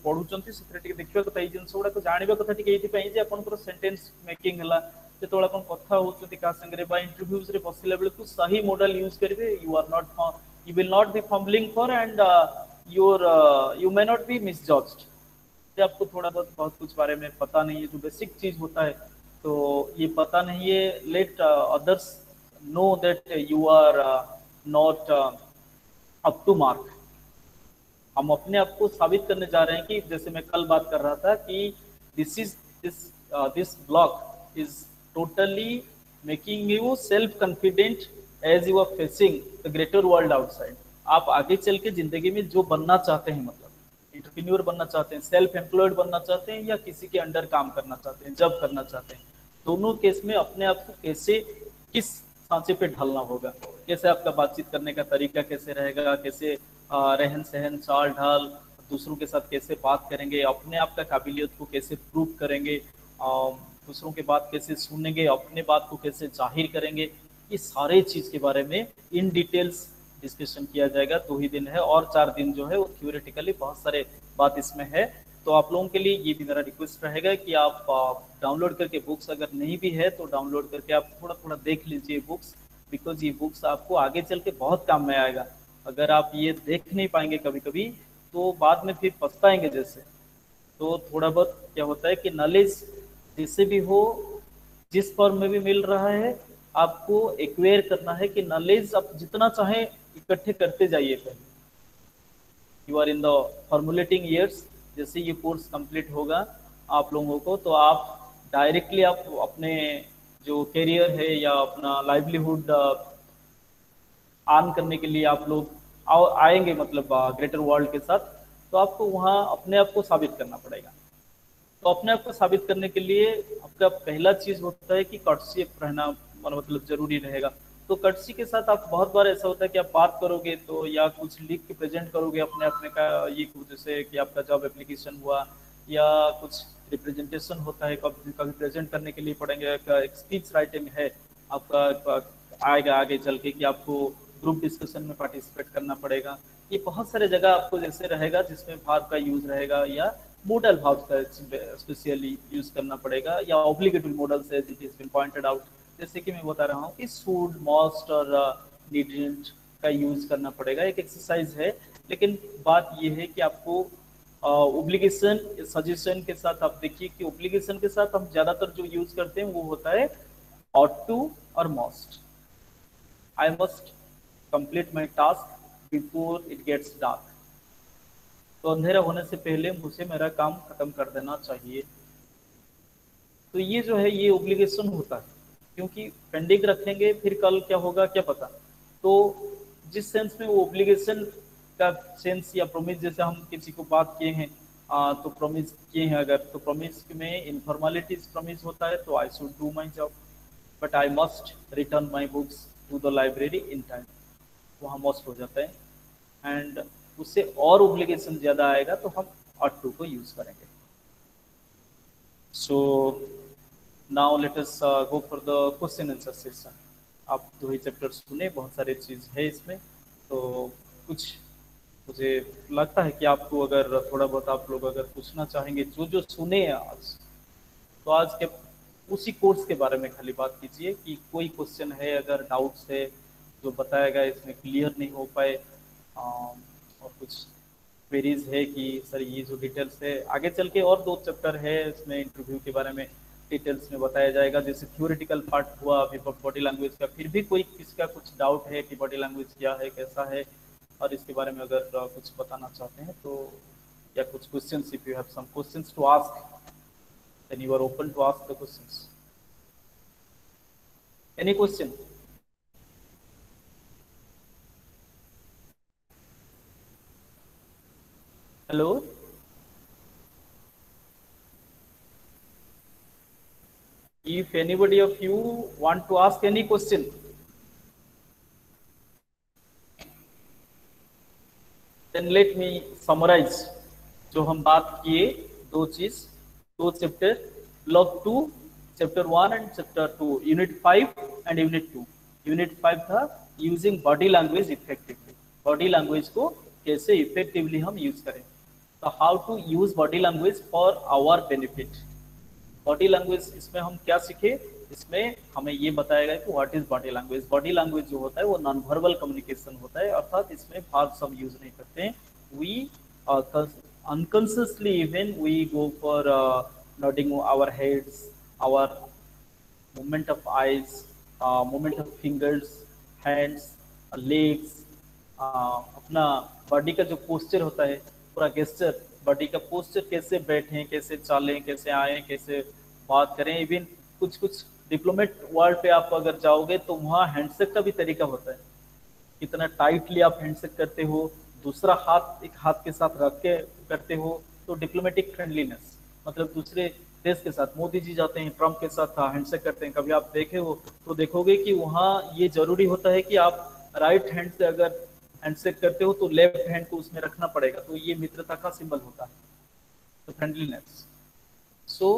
पढ़ुंट से देखा कथा ये जिन गुड़ा जानवा कथा ये आप सेंटेंस मेकिंग है जो आप कथा होती क्या संगे इंटरव्यूज रे बसला बेलू सही मॉडल यूज करेंगे, you will not be fumbling for and you may not be misjudged. आपको थोड़ा बहुत कुछ बारे में पता नहीं है, जो बेसिक चीज होता है तो ये पता नहीं है, let others know that you are not up to mark. हम अपने आप को साबित करने जा रहे हैं कि जैसे मैं कल बात कर रहा था कि this block is totally making you self confident as you are facing the greater world outside. आप आगे चल के जिंदगी में जो बनना चाहते हैं, मतलब एंटरप्रेन्योर बनना चाहते हैं, सेल्फ एम्प्लॉयड बनना चाहते हैं, या किसी के अंडर काम करना चाहते हैं, जॉब करना चाहते हैं, दोनों केस में अपने आप को कैसे, किस सांचे पे ढलना होगा, कैसे आपका बातचीत करने का तरीका कैसे रहेगा, कैसे रहन सहन चाल ढाल, दूसरों के साथ कैसे बात करेंगे, अपने आप का काबिलियत को कैसे प्रूव करेंगे, दूसरों के बात कैसे सुनेंगे, अपने बात को कैसे जाहिर करेंगे, ये सारे चीज के बारे में इन डिटेल्स डिस्कशन किया जाएगा। 2 ही दिन है और 4 दिन जो है वो थ्योरेटिकली बहुत सारे बात इसमें है। तो आप लोगों के लिए ये भी मेरा रिक्वेस्ट रहेगा कि आप डाउनलोड करके बुक्स अगर नहीं भी है तो डाउनलोड करके आप थोड़ा थोड़ा देख लीजिए बुक्स, बिकॉज ये बुक्स आपको आगे चल के बहुत काम में आएगा। अगर आप ये देख नहीं पाएंगे कभी कभी तो बाद में फिर पछताएंगे जैसे। तो थोड़ा बहुत क्या होता है कि नॉलेज जैसे भी हो, जिस फॉर्म में भी मिल रहा है, आपको एक्वायर करना है कि नॉलेज आप जितना चाहे इकट्ठे करते जाइए। पहले you are in the formulating years, जैसे ये कोर्स कंप्लीट होगा आप लोगों को तो आप डायरेक्टली आप अपने जो करियर है या अपना लाइवलीहुड अर्न करने के लिए आप लोग आएंगे, मतलब ग्रेटर वर्ल्ड के साथ, तो आपको वहाँ अपने आप को साबित करना पड़ेगा। तो अपने आप को साबित करने के लिए आपका पहला चीज होता है कि कर्टसी रहना मतलब जरूरी रहेगा। तो कर्टसी के साथ आप बहुत बार ऐसा होता है कि आप बात करोगे तो या कुछ लिख के प्रेजेंट करोगे अपने अपने का, ये जैसे कि आपका जॉब एप्लीकेशन हुआ या कुछ रिप्रेजेंटेशन होता है, कभी कभी प्रेजेंट करने के लिए पड़ेंगे, एक स्पीच राइटिंग है आपका आएगा आगे चल के कि आपको ग्रुप डिस्कशन में पार्टिसिपेट करना पड़ेगा। ये बहुत सारे जगह आपको जैसे रहेगा जिसमें भाव का यूज रहेगा या मोडल भाव का स्पेशली यूज करना पड़ेगा, या ऑब्लिगेटरी मॉडल से it is been pointed out, जैसे कि मैं बता रहा हूँ कि शुड मस्ट और नीडेंट का यूज करना पड़ेगा। एक एक्सरसाइज है, लेकिन बात यह है कि आपको ओब्लिगेशन सजेशन के साथ आप देखिए कि ओब्लिगेशन के साथ हम ज्यादातर जो यूज करते हैं वो होता है ऑट टू और must. I must complete my task before it gets dark, तो अंधेरा होने से पहले मुझे मेरा काम खत्म कर देना चाहिए। तो ये जो है ये ओब्लिगेशन होता है, क्योंकि पेंडिंग रखेंगे फिर कल क्या होगा क्या पता। तो जिस सेंस में वो ओब्लिगेशन का सेंस या प्रोमिस, जैसे हम किसी को बात किए हैं तो प्रोमिस किए हैं अगर, तो प्रोमिस में इनफॉर्मेलिटीज प्रोमिस होता है, तो I should do my job but I must return my books to the library in time, वहाँ मस्ट हो जाता है। एंड उससे और ओब्लिगेशन ज्यादा आएगा तो हम ऑट टू को यूज करेंगे। So now let us go for the question answer session. आप 2 ही चैप्टर सुने, बहुत सारे चीज है इसमें, तो कुछ मुझे लगता है कि आपको अगर थोड़ा बहुत आप लोग अगर पूछना चाहेंगे, जो जो सुने आज, तो आज के उसी कोर्स के बारे में खाली बात कीजिए कि कोई क्वेश्चन है, अगर डाउट्स है जो बताया गया इसमें क्लियर नहीं हो पाए, और कुछ क्वेरीज है कि सर ये जो डिटेल्स है, आगे चल के और 2 चैप्टर है इसमें इंटरव्यू के बारे में डिटेल्स में बताया जाएगा, जैसे थ्योरेटिकल पार्ट हुआ अभी बॉडी लैंग्वेज का। फिर भी कोई किसी का कुछ डाउट है कि बॉडी लैंग्वेज क्या है, कैसा है, और इसके बारे में अगर कुछ बताना चाहते हैं तो, या कुछ questions, if you have some questions to ask, then you are open to ask the questions. Any question? Hello? If anybody of you want to ask any question, then let me summarize जो हम बात किए, 2 चीज, 2 chapter, block 2, chapter 1 and chapter 2, unit 5 and unit 2। Unit 5 था using body language effectively, body language को कैसे effectively हम use करें, तो how to use body language for our benefit. Body language इसमें हम क्या सीखे, इसमें हमें ये बताया गया कि what is body language. Body language जो होता है वो नॉन वर्बल कम्युनिकेशन होता है, अर्थात इसमें वर्ब्स हम यूज नहीं करते हैं। We unconsciously even we go for nodding our heads, our movement of eyes, movement of fingers, hands, legs, अपना बॉडी का जो पोस्चर होता है, पूरा गेस्चर, बॉडी का पोस्चर, कैसे बैठें, कैसे चलें, कैसे आए, कैसे बात करें। इवन कुछ कुछ डिप्लोमेट वर्ल्ड पे आप अगर जाओगे तो वहाँ हैंडशेक का भी तरीका होता है, कितना टाइटली आप हैंडशेक करते हो, दूसरा हाथ एक हाथ के साथ रख के करते हो, तो डिप्लोमेटिक फ्रेंडलीनेस, मतलब दूसरे देश के साथ, मोदी जी जाते हैं ट्रम्प के साथ हैंडशेक करते हैं, कभी आप देखे हो तो देखोगे कि वहाँ ये जरूरी होता है कि आप राइट हैंड से अगर हैंडशेक करते हो तो लेफ्ट हैंड को उसमें रखना पड़ेगा, तो ये मित्रता का सिंबल होता है, तो friendliness. So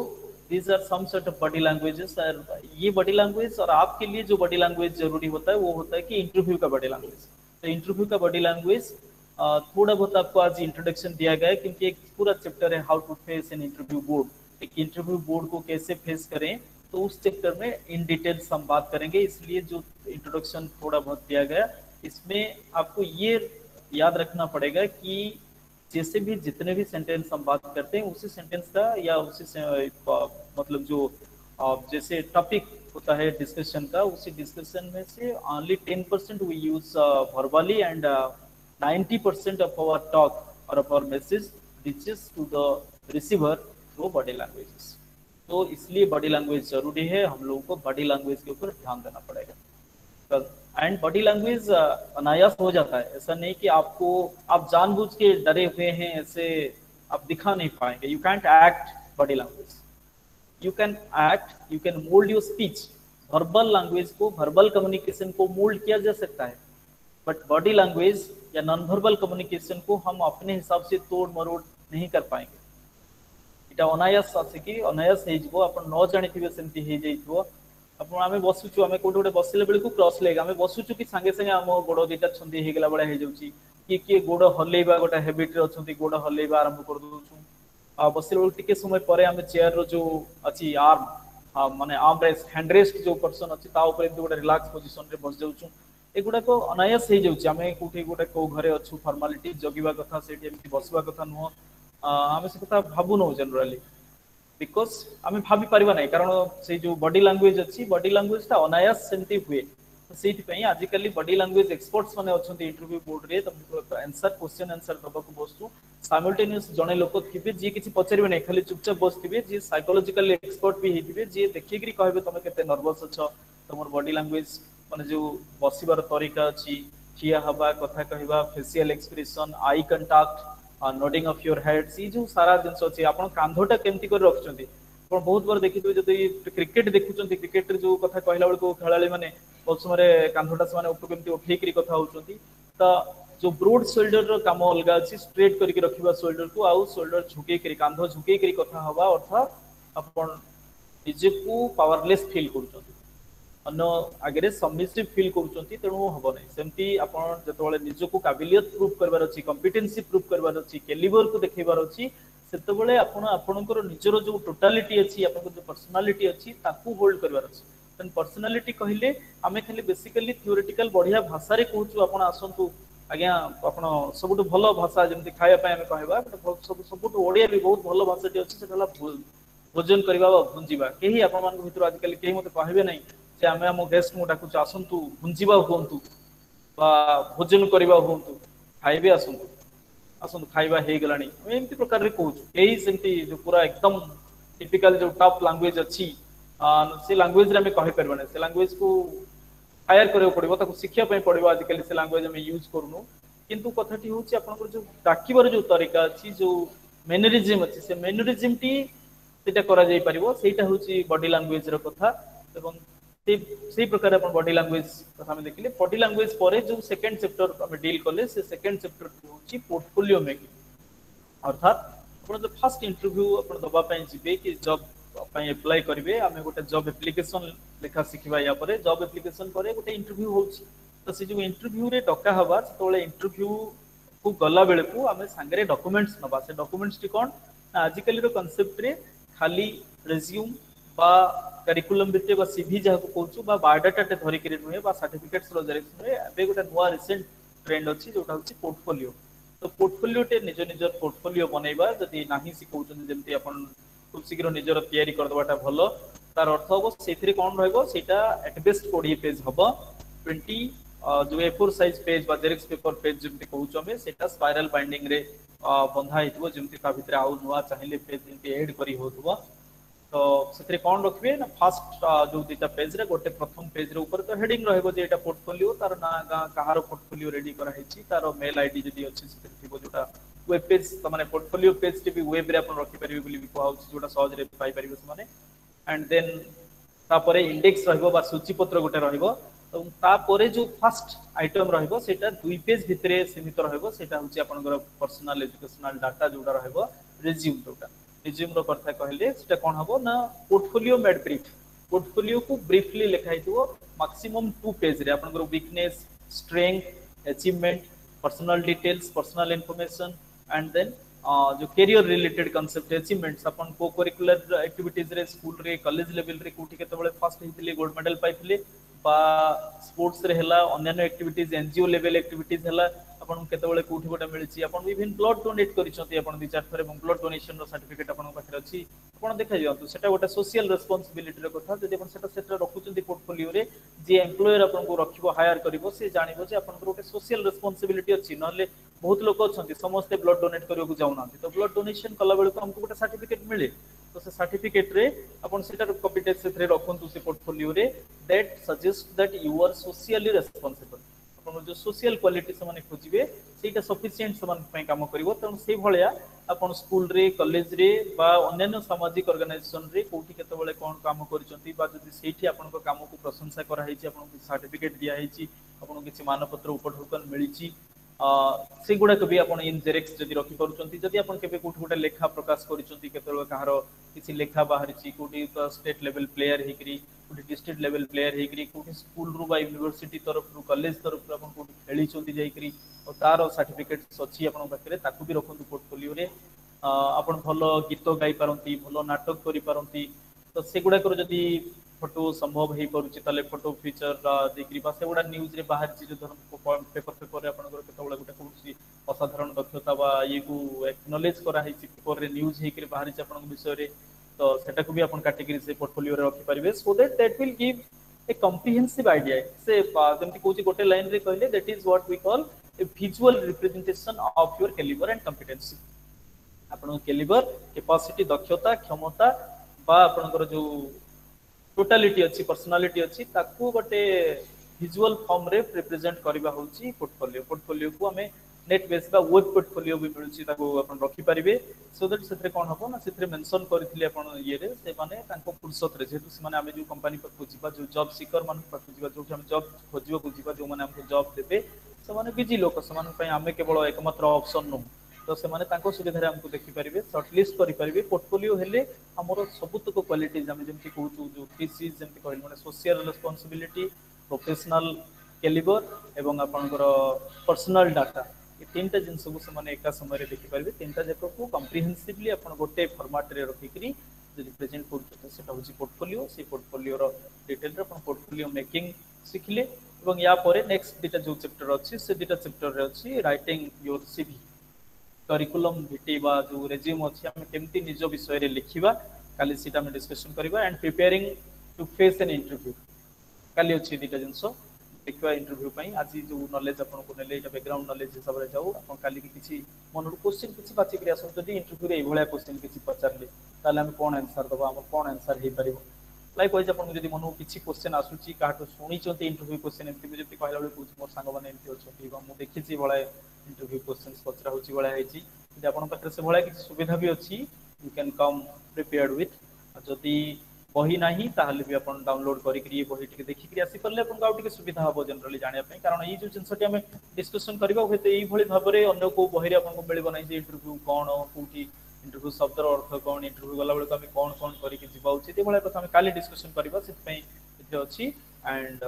these are some sort of body languages. ये बॉडी लैंग्वेज, और आपके लिए जो बॉडी लैंग्वेज जरूरी होता है वो होता है कि इंटरव्यू का बॉडी लैंग्वेज। तो इंटरव्यू का बॉडी लैंग्वेज थोड़ा बहुत आपको आज इंट्रोडक्शन दिया गया है, क्योंकि एक पूरा चैप्टर है how to face an interview board, एक इंटरव्यू बोर्ड को कैसे फेस करें, तो उस चैप्टर में इन डिटेल्स हम बात करेंगे। इसलिए जो इंट्रोडक्शन थोड़ा बहुत दिया गया, इसमें आपको ये याद रखना पड़ेगा कि जैसे भी जितने भी सेंटेंस हम बात करते हैं, उसी सेंटेंस का या उसी मतलब जो जैसे टॉपिक होता है डिस्कशन का, उसी डिस्कशन में से only 10% we use verbally and 90% of our talk or of our message reaches to the receiver through body languages। तो इसलिए बॉडी लैंग्वेज जरूरी है, हम लोगों को बॉडी लैंग्वेज के ऊपर ध्यान देना पड़ेगा। एंड बॉडी लैंग्वेज अनायास हो जाता है, ऐसा नहीं कि आपको आप जानबूझ के डरे हुए हैं, ऐसे आप दिखा नहीं पाएंगे। You can't act body language, you can act, you can mould your speech. Verbal language को, वर्बल कम्युनिकेशन को मोल्ड किया जा सकता है, बट बॉडी लैंग्वेज या नॉन वर्बल कम्युनिकेशन को हम अपने हिसाब से तोड़ मरोड़ नहीं कर पाएंगे। इटा अनायास आसिकी अनायास हेजिबो, आपण न जानिथिबे सेमति हे जइथबो। आपण आमे बसुचु, आमे कोठे गोटे बसिले बेले को क्रॉस लेग आमे बसुचु कि संगे संगे आम गोड़ दिटा छंदी हे गेला बडा हे जाउची, कि गोड़ हल्लेबा गोटा हैबिट रे अछंती, गोड़ हल्लेबा आरंभ कर दोछु। बसिले बेले टिके समय परे आमे चेयर रो जो अछि आर्म, माने आर्म रेस्ट, हैंड रेस्ट जो पर्सन अछि ता ऊपर गोटे रिलैक्स पोजीशन रे बस जाउछु। एगुड़ा को अनायास हो जाउची, आमे कोठी गोटे को घरे अच्छु फॉर्मालिटी जगिबा कथा, सेठी एमती बसबा कथा नुह, आमे से कथा भाबु न जनरली, बिकॉज आमे भाबी परिबा नै, कारण से जो बॉडी लैंग्वेज अछि, बॉडी लैंग्वेज ता अनायास सेमती हुए। तो सेठी पई आजिकली बॉडी लैंग्वेज एक्सपर्ट्स माने अछंती इंटरव्यू बोर्ड रे, तम आंसर क्वेश्चन आंसर दबा को बसु साइमल्टेनियस जने लोक थिबे जे किछि पचरिबे नै, खाली चुपचाप बसथिबे, जे साइकोलॉजिकल एक्सपर्ट भी हेथिबे, जे देखिकरी कहबे तमे केते नर्वस अछ, तमर बॉडी लैंग्वेज माने जो बसिबार तरीका अछि, ठिया हवा, कथा कहबा, facial expression, eye contact, nodding of your head, सी जो सारा जिंस अछि, आपण कांधोटा केमति कर रखछंती। आपण बहुत बार देखिथबे जदि क्रिकेट देखुछंती, क्रिकेट रे जो कथा कहला बेल को खेलाली माने बहुत समय कांधोटा से माने ऊपर केमति उठेकरी कथा होउछंती, त जो ब्रोड शोल्डर रो काम अलगा अछि, स्ट्रेट करके रखिबा शोल्डर को, आउ शोल्डर झुके करी, कांधो झुके करी कथा हवा, अर्थात आपण निजे को पावरलेस फील करूछंती। अन्य आगे सबमिसिव फील करूछंती तेणु हबो नै सेमती आपण जतबळे निजको काबिलियत प्रूव करबार अछि कॉम्पिटेंसी प्रूव करबार अछि कैलिबर को देखैबार अछि सेतबळे आपण आपणकर निजरो जो टोटालिटी अछि आपणकर जो पर्सनालिटी अछि ताकू होल्ड करबार अछि तन पर्सनालिटी कहिले आमे खाली बेसिकली थियोरेटिकल बढ़िया भाषा रे कहूछु आपण आसंतु आज्ञा आपण सबुठ भलो भाषा जेमति खाया पय आमे कहबा सबुठ ओडिया भी बहुत भलो भाषाटी अछि सेटला भोजन करबा भुंजीबा केही आपण मान भितर आजकल केही मते कहबे नै जे आमे हम गेस्ट मु डाकु आसंतु भुंजीबा हुंतु बा भोजन करबा हुंतु खाइबे आसंतु आसंतु खाइबा हे गलानी एमति प्रकार रे कहूछु एही सेमति जो पूरा एकदम टिपिकल जो टॉप लैंग्वेज अछि से लैंग्वेज रे हमें कहि परबा नै से लैंग्वेज को हायर करे पड़िबो ताको शिक्षा पय पड़िबो आजकल से लैंग्वेज हम यूज करनु किंतु कथाटी होछि आपनकर जो डाकिबर जो तरीका अछि जो मैनरिज्म अछि से मैनरिज्म टी सेटा करा जाई परिबो सेटा होछि बॉडी लैंग्वेज रो कथा एवं से प्रकार अपन बॉडी लैंग्वेज कथा हम देखिले बॉडी लैंग्वेज परे जो सेकंड चैप्टर हम डील करले से सेकंड चैप्टर होछि पोर्टफोलियो मेकिंग अर्थात अपन जो फर्स्ट इंटरव्यू अपन दबा पय जिबे कि जॉब पय अप्लाई करिवे आमे गोटे जॉब एप्लीकेशन लेखा सिखिबा या परे जॉब एप्लीकेशन परे गोटे इंटरव्यू होछि तो से जो इंटरव्यू रे डका हबा तोले इंटरव्यू को गला बेले को आमे संगरे डॉक्यूमेंट्स नबा से डॉक्यूमेंट्स टी कोन आजिकल रो कांसेप्ट रे खाली रिज्यूम बा करिकुलम बिते बा सीवी जा को कहूछु बा बायोडाटा टे धरि के नुहे बा सर्टिफिकेट्स रो जेरेक्स नुहे एबे गोटे नुवा रिसेंट ट्रेंड अछि जोटा होछि पोर्टफोलियो तो पोर्टफोलियो टे निज निज पोर्टफोलियो बनैबा जदि नाही सिखौछन जेमति अपन खूब शीघ्र निजर तैयारी कर दबाटा भलो तार अर्थ हो सेथिरे कोन रहबो सेटा एट बेस्ट 20 पेज हबो 20 जो A4 साइज पेज बा जेरेक्स पेपर पेज जेमति कहूछु हमें सेटा स्पाइरल बाइंडिंग रे बंधा हितबो जेमति ता भितरे आउ नुवा चाहिले पेज जेमति ऐड करी होतबो तो सेथिरे कोन रखबे ना फर्स्ट जो दिटा पेज रे गोटे प्रथम पेज रे ऊपर तो हेडिंग रहबो जे एटा पोर्टफोलियो तार ना कहारो पोर्टफोलियो रेडी करा हिची तार मेल आईडी जदी अछि सेथिरे थिबो जोटा वेब पेज त माने पोर्टफोलियो पेज टी भी वेब रे अपन रखि परिबे बोली भी कहउछि जोटा सहज रे पाई परिबे माने एंड देन तापरे इंडेक्स रहबो बा सूची पत्र गोटे रहबो तो तापरे जो फर्स्ट आइटम रहबो सेटा 2 पेज भितरे सीमित रहबो सेटा होछि आपनकर पर्सनल एजुकेशनल डाटा जोटा रहबो रिज्यूम जोटा रिज्यूम रो करथा कहले सेटा कोन हबो ना पोर्टफोलियो मेड ब्रीफ पोर्टफोलियो को ब्रीफली लिखाइतो मैक्सिमम 2 पेज रे आपनकर weakness strength achievement personal details personal information and then जो करियर रिलेटेड कांसेप्ट अचीवमेंट्स अपन को करिकुलर एक्टिविटीज रे स्कूल रे कॉलेज लेवल रे कोठी केते बळे फर्स्ट हितले गोल्ड मेडल पाइथिले बा स्पोर्ट्स रे हला अन्य एक्टिविटीज एनजीओ लेवल एक्टिविटीज हला अपन केते बळे कोठी गोटा मिलछि अपन विभिन्न ब्लड डोनेट करिसथि अपन दि चार थरे ब्लड डोनेशन रो सर्टिफिकेट अपन पाखरे अछि अपन देखा जाउ सेटा गोटा सोशल रिस्पांसिबिलिटी रो कथा जदि अपन सेटा रखुचंती पोर्टफोलियो रे जे एम्प्लॉयर अपन को रखिबो हायर करिवो से जानिबो जे अपन को गोटे सोशल रिस्पांसिबिलिटी अछि नले बहुत लोक अछंती समस्त ब्लड डोनेट करियो जाउना तो ब्लड डोनेशन कला बेले को हमको गोटे सर्टिफिकेट मिले तो से सर्टिफिकेट रे अपन सेटा कॉम्पिटेंस से रखंतु से पोर्टफोलियो रे that suggest that you are socially responsible अपन जो सोशल क्वालिटी से माने खोजिबे सेटा सफिशिएंट समान पय काम करिवो तण से भलिया अपन स्कूल रे कॉलेज रे बा अन्य सामाजिक ऑर्गेनाइजेशन रे कोठी केते बेले कोन काम करिसंती बा जदि सेठी अपन को काम को प्रशंसा करा हिची अपन को सर्टिफिकेट दिया हिची अपन किछि मानपत्र उपढौकन मिलिची से गुडा कभी अपन इन जेरेक्स जदि रखि परुचंती जदि अपन केबे कोठी गोटे लेखा प्रकाश करिसंती केते कहारो किछि लेखा बाहरिची कोठी स्टेट लेवल प्लेयर हेकरी कोठी डिस्ट्रिक्ट लेवल प्लेयर हेकरी कोठी स्कूल रु बा यूनिवर्सिटी तरफ रु कॉलेज तरफ रु अपन कोठी खेली चंती जाईकरी और तार सर्टिफिकेट अछि अपन पाखरे ताकू भी रखंतु पोर्टफोलियो रे अपन भलो गीत गाई पारंती भलो नाटक करि पारंती तो से गुडा कर जदि फोटो संभव हे परुची तले फोटो फीचर देखि बा से गुडा न्यूज रे बाहर ची जो धरम पेपर रे आपन केते बडा गुटा कोसी असाधारण दक्षता बा ये को एक्नॉलेज करा है पेपर रे न्यूज हे के बाहर ची आपन विषय रे तो सेटा को भी आपन कैटेगरी से पोर्टफोलियो रे रखि परिबे so that will give a comprehensive idea से जेमति कोची गोटे लाइन रे कहले that is what we call a visual representation of your calibre and competency आपन कैलिबर कैपेसिटी दक्षता क्षमता बा आपन जो टोटालिटी अच्छी पर्सनालिटी अच्छी ताकू गोटे विजुअल फॉर्म रे रिप्रेजेंट करबा होची पोर्टफोलियो को हमें नेट बेस बा वेब पोर्टफोलियो भी मिलुची ताकू अपन रखि परिबे सो दैट सेतरे कोन हबो ना सेतरे मेंशन करथिले अपन ये रे से माने तांको फुर्सत रे जेतु से माने आमे जो कंपनी पर खोजिबा जो जॉब सीकर मान पर खोजिबा जो हम जॉब खोजिबा को जिबा जो माने हमको जॉब देबे से माने बिजी लोक समान पय आमे केवल एकमात्र ऑप्शन नो तो से माने ताको सुविधा हमको देखि परिबे शॉर्टलिस्ट करि परिबे पोर्टफोलियो हेले हमरो सबुतक क्वालिटीज हम जेमति कहू जो थीसिस जेमति कहल माने सोशल रिस्पांसिबिलिटी प्रोफेशनल कैलिबर एवं आपनकर पर्सनल डाटा ये तीनटा जिनस को से एका समय देखि पारे तीनटा जाक को कम्प्रिहेन्सिवली आप गोटे फॉर्मेट रे रखिकरी जदि प्रेजेंट करते सेटा होची पोर्टफोलियो से पोर्टफोलियो रो डिटेल रे अपन पोर्टफोलियो मेकिंग सिखले एवं या परे नेक्स्ट दिटा जो चैप्टर अछि से दिटा चैप्टर रे अछि writing your CV curriculum vitae बा जो रेज्यूम अछि हम केमती निज विषय रे लिखिबा काली सीटा हम डिस्कशन करबा and preparing to face an interview काली अछि दिटा जिंसो देखा इंटरव्यू पाई आज जो नॉलेज आपन को नेले एटा बैकग्राउंड नॉलेज हिसाब रे जाऊ आपन काली की किछि मन क्वेश्चन किछि बाची करिया सो जदी इंटरव्यू रे एभळा क्वेश्चन किछि पचारले ताले हम कोन आंसर दबा हम कोन आंसर हे परिबो लाइक वाइज आपन जदी मन किछि क्वेश्चन आसुची काटो सुनी चोते इंटरव्यू क्वेश्चन एमति जति कहला बेले कुछ मोर संग माने एमति अछि बा मु देखिछि बळा इंटरव्यू क्वेश्चंस पचरा होची बळा हेची जदी आपन पाखरे से बळा किछि सुविधा भी अछि you can come prepared with जदी बही नाही ताहले भी अपन डाउनलोड करी करी बही टिके देखि करी आसी परले अपन गाउ टिके सुविधा हबो जनरली जानिया पई कारण ई जो जिंसटी हम डिस्कशन करबा होते ई भली भाबरे अन्य को बही रे अपन को मिलबो नै जे इंटरव्यू कोन कोठी इंटरव्यू शब्द रो अर्थ कोन इंटरव्यू गला बेले हम कोन कोन करी कि जिबा उचित ए भले कथा हम काली डिस्कशन करबा सित पई इथे अछि एंड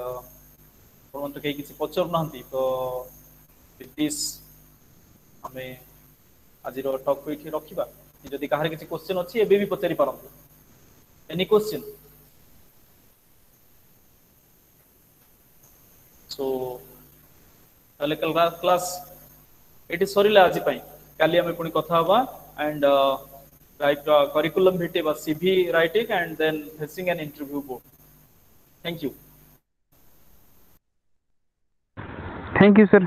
कोन तो के किछि पचर नहंती तो दिस हमें आज रो टॉक को इथे रखिबा जदी काहर किछि क्वेश्चन अछि एबे भी पचारि पारंतु Any question? So, ताले कल क्लास एटी सरीला आज पई काली हमें पुनी कथा हबा एंड राइट करिकुलम भिटे बा CV writing and then facing an interview board thank you
thank you sir.